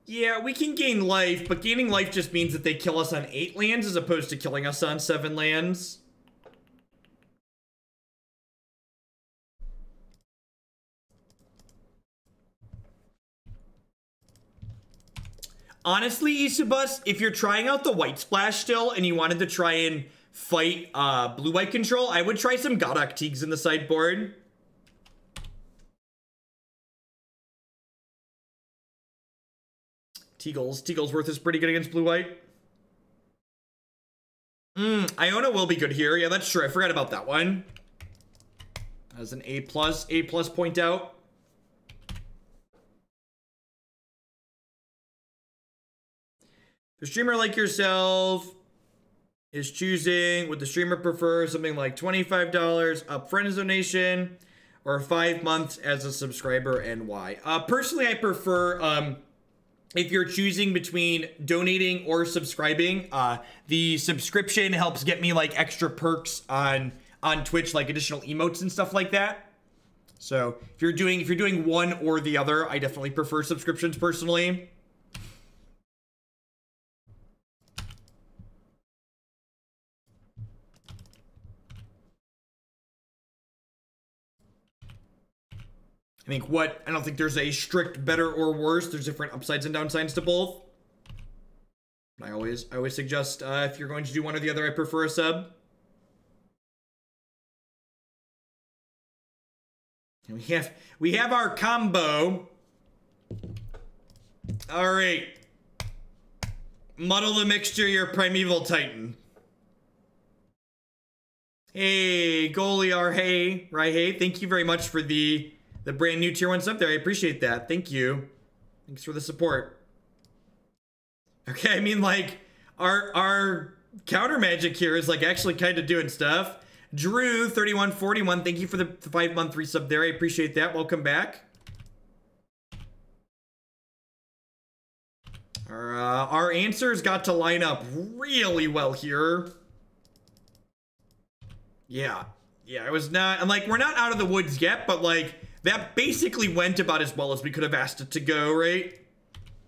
Yeah, we can gain life, but gaining life just means that they kill us on 8 lands as opposed to killing us on 7 lands. Honestly, Isubus, if you're trying out the White Splash still and you wanted to try and fight blue-white control, I would try some Godok Teagues in the sideboard. Teaglesworth is pretty good against blue-white. Iona will be good here. Yeah, that's true. I forgot about that one. as an A+. A+ point out. The streamer like yourself is choosing, would the streamer prefer something like $25 upfront donation or 5 months as a subscriber, and why? Personally, I prefer, if you're choosing between donating or subscribing, the subscription helps get me like extra perks on Twitch, like additional emotes and stuff like that. So if you're doing one or the other, I definitely prefer subscriptions personally. I don't think there's a strict better or worse. There's different upsides and downsides to both. I always suggest if you're going to do one or the other, I prefer a sub. And we have our combo. All right. Muddle the mixture, your Primeval Titan. Hey, Goliar, hey, right, hey. Thank you very much for the brand new tier 1 sub there. I appreciate that. Thank you. Thanks for the support. Okay, I mean, like, our counter magic here is, like, actually kind of doing stuff. Drew, 3141, thank you for the 5-month resub there. I appreciate that. Welcome back. Our answers got to line up really well here. Yeah, it was not, and, like, we're not out of the woods yet, but, like, that basically went about as well as we could have asked it to go, right?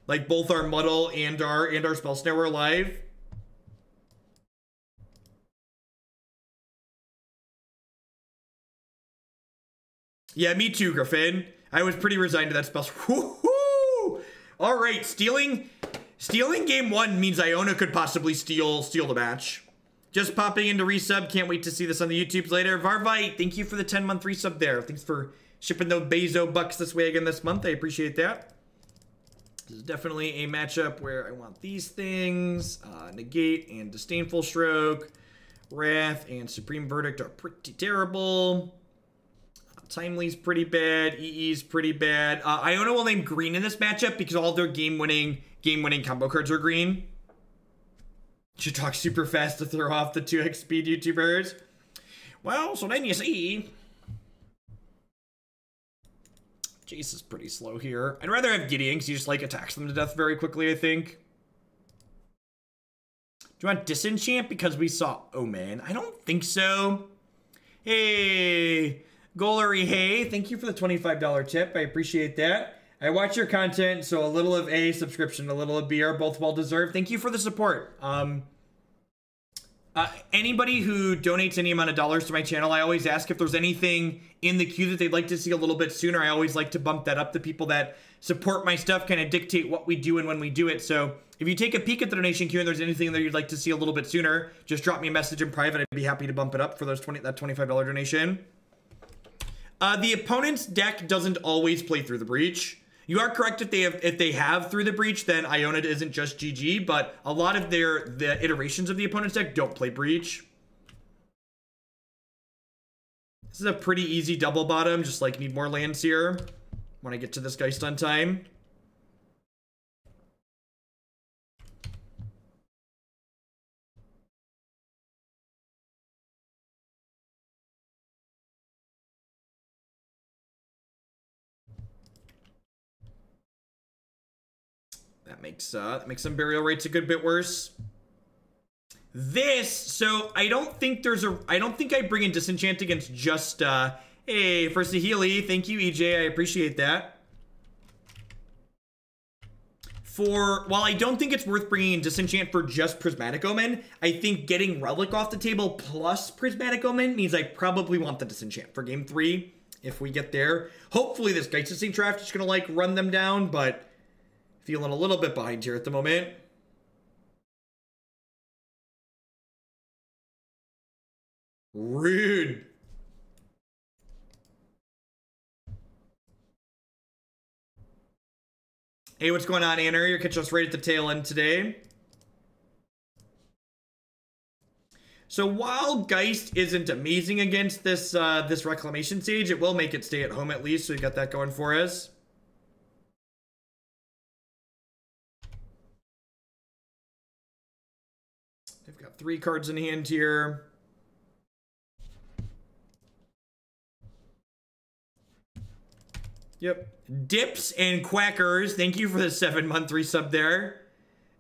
Like, both our Muddle and our Spell Snare were alive. Yeah, me too, Griffin. I was pretty resigned to that spell. Woohoo! All right, stealing game 1 means Iona could possibly steal the match. Just popping into resub. Can't wait to see this on the YouTubes later. Varvite, thank you for the 10-month resub there. Thanks for shipping those Bezo bucks this way again this month. I appreciate that. This is definitely a matchup where I want these things. Negate and Disdainful Stroke. Wrath and Supreme Verdict are pretty terrible. Timely's pretty bad. EE's pretty bad. Iona will name green in this matchup because all their game-winning combo cards are green. Should talk super fast to throw off the 2x speed YouTubers. Well, so then you see... Jace is pretty slow here. I'd rather have Gideon because he just, like, attacks them to death very quickly, I think. Do you want Disenchant because we saw Omen? I don't think so. Hey, Golary, hey, thank you for the $25 tip. I appreciate that. I watch your content, so a little of A subscription, a little of B are both well-deserved. Thank you for the support. Anybody who donates any amount of dollars to my channel, I always ask if there's anything in the queue that they'd like to see a little bit sooner. I always like to bump that up. The people that support my stuff kind of dictate what we do and when we do it. So if you take a peek at the donation queue and there's anything that you'd like to see a little bit sooner, just drop me a message in private. I'd be happy to bump it up for that $25 donation. The opponent's deck doesn't always play Through the Breach. You are correct if they have Through the Breach, then Iona isn't just GG, but a lot of the iterations of the opponent's deck don't play Breach. This is a pretty easy double bottom, just like need more lands here when I get to this Geist on time. That makes some burial rates a good bit worse. So I don't think I bring in Disenchant against just hey, for Saheeli, thank you EJ, I appreciate that. While I don't think it's worth bringing in Disenchant for just Prismatic Omen, I think getting Relic off the table plus Prismatic Omen means I probably want the Disenchant for game 3 if we get there. Hopefully this Geist draft is gonna like run them down, but feeling a little bit behind here at the moment. Rude. Hey, what's going on, Anna? You're catching us right at the tail end today. So while Geist isn't amazing against this this Reclamation Sage, it will make it stay at home at least, so we got that going for us. They've got 3 cards in hand here. Yep. Dips and Quackers, thank you for the 7-month resub there.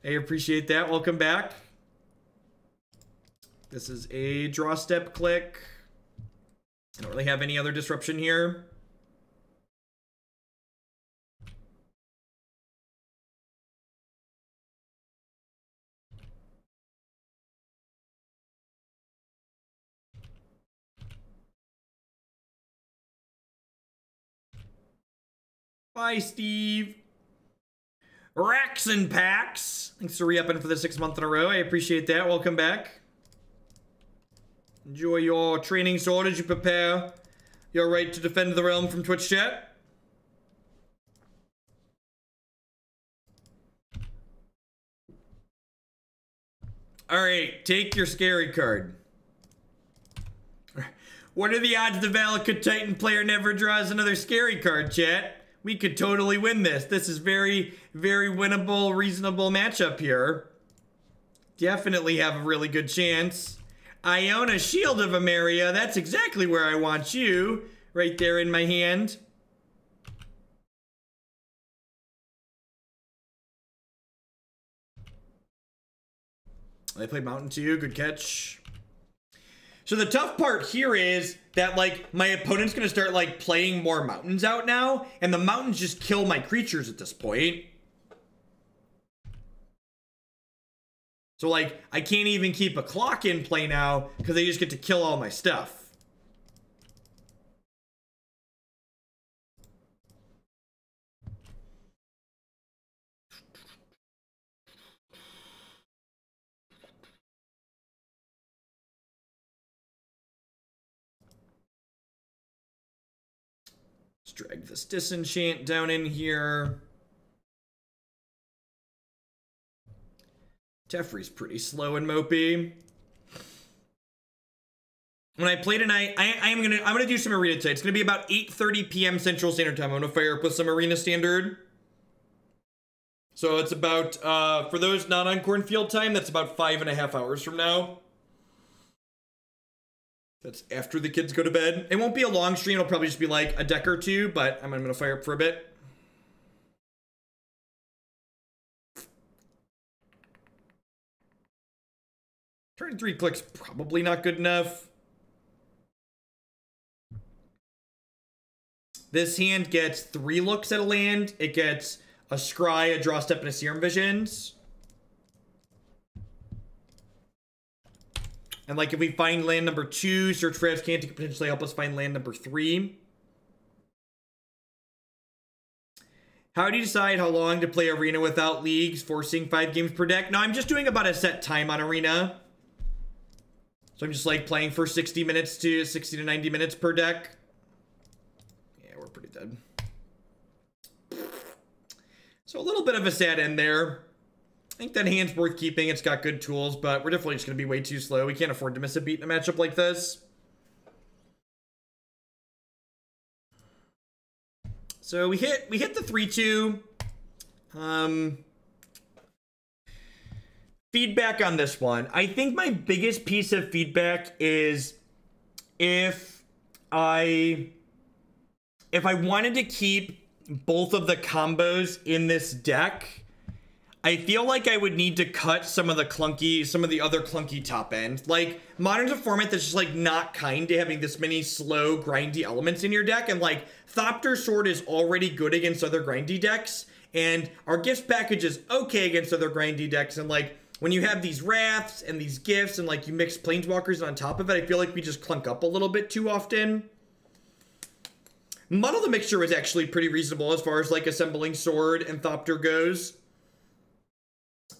I appreciate that. Welcome back. This is a draw step click. I don't really have any other disruption here. Bye, Steve. Racks and Packs. Thanks for re-upping for the 6th month in a row. I appreciate that. Welcome back. Enjoy your training sword as you prepare your right to defend the realm from Twitch chat. Alright, take your scary card. What are the odds the Valakut Titan player never draws another scary card, chat? We could totally win this. This is very, very winnable, reasonable matchup here. Definitely have a really good chance. Iona, Shield of Emeria. That's exactly where I want you. Right there in my hand. I played Mountain too. Good catch. So the tough part here is that, like, my opponent's gonna start, like, playing more mountains out now, and the mountains just kill my creatures at this point. So, like, I can't even keep a clock in play now, because they just get to kill all my stuff. Let's drag this Disenchant down in here. Teferi's pretty slow and mopey. When I play tonight, I'm gonna do some arena tonight. It's gonna be about 8:30 p.m. Central Standard Time. I'm gonna fire up with some arena standard. So it's about for those not on Cornfield time, that's about 5.5 hours from now. That's after the kids go to bed. It won't be a long stream. It'll probably just be like a deck or two, but I'm gonna fire up for a bit. Turn 3 clicks, probably not good enough. This hand gets 3 looks at a land. It gets a Scry, a Draw Step, and a Serum Visions. And like if we find land number 2, search for Can't could potentially help us find land number 3. How do you decide how long to play Arena without leagues, forcing 5 games per deck? No, I'm just doing about a set time on Arena. So I'm just like playing for 60 to 90 minutes per deck. Yeah, we're pretty dead. So a little bit of a sad end there. I think that hand's worth keeping. It's got good tools, but we're definitely just going to be way too slow. We can't afford to miss a beat in a matchup like this. So we hit the 3-2. Feedback on this one. I think my biggest piece of feedback is if I wanted to keep both of the combos in this deck, I feel like I would need to cut some of the other clunky top end. Like, Modern's a format that's just like not kind to having this many slow, grindy elements in your deck, and like Thopter Sword is already good against other grindy decks, and our gifts package is okay against other grindy decks, and like when you have these Wraths and these gifts and like you mix Planeswalkers on top of it, I feel like we just clunk up a little bit too often. Muddle the Mixture was actually pretty reasonable as far as like assembling Sword and Thopter goes.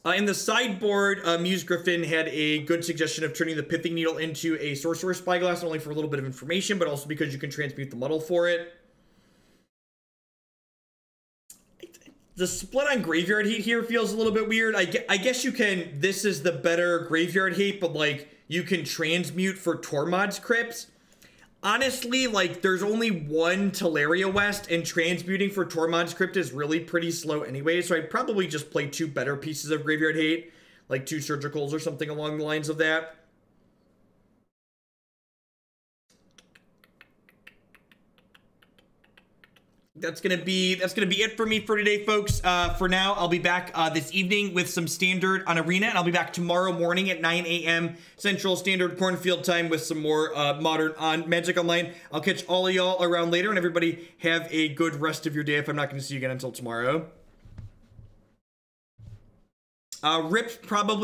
In the sideboard, Muse Griffin had a good suggestion of turning the Pithing Needle into a Sorcerer's Spyglass, not only for a little bit of information, but also because you can transmute the Muddle for it. The split on Graveyard Hate here feels a little bit weird. I guess you can, this is the better Graveyard Hate, but like, you can transmute for Tormod's Crypts. Honestly, like, there's only one Teleria West, and transmuting for Tormod's Crypt is really pretty slow anyway, so I'd probably just play 2 better pieces of Graveyard Hate, like 2 Surgicals or something along the lines of that. That's gonna be it for me for today, folks. For now, I'll be back this evening with some Standard on Arena, and I'll be back tomorrow morning at 9 a.m. Central Standard Cornfield time with some more Modern on Magic Online. I'll catch all of y'all around later, and everybody have a good rest of your day if I'm not going to see you again until tomorrow. Rip probably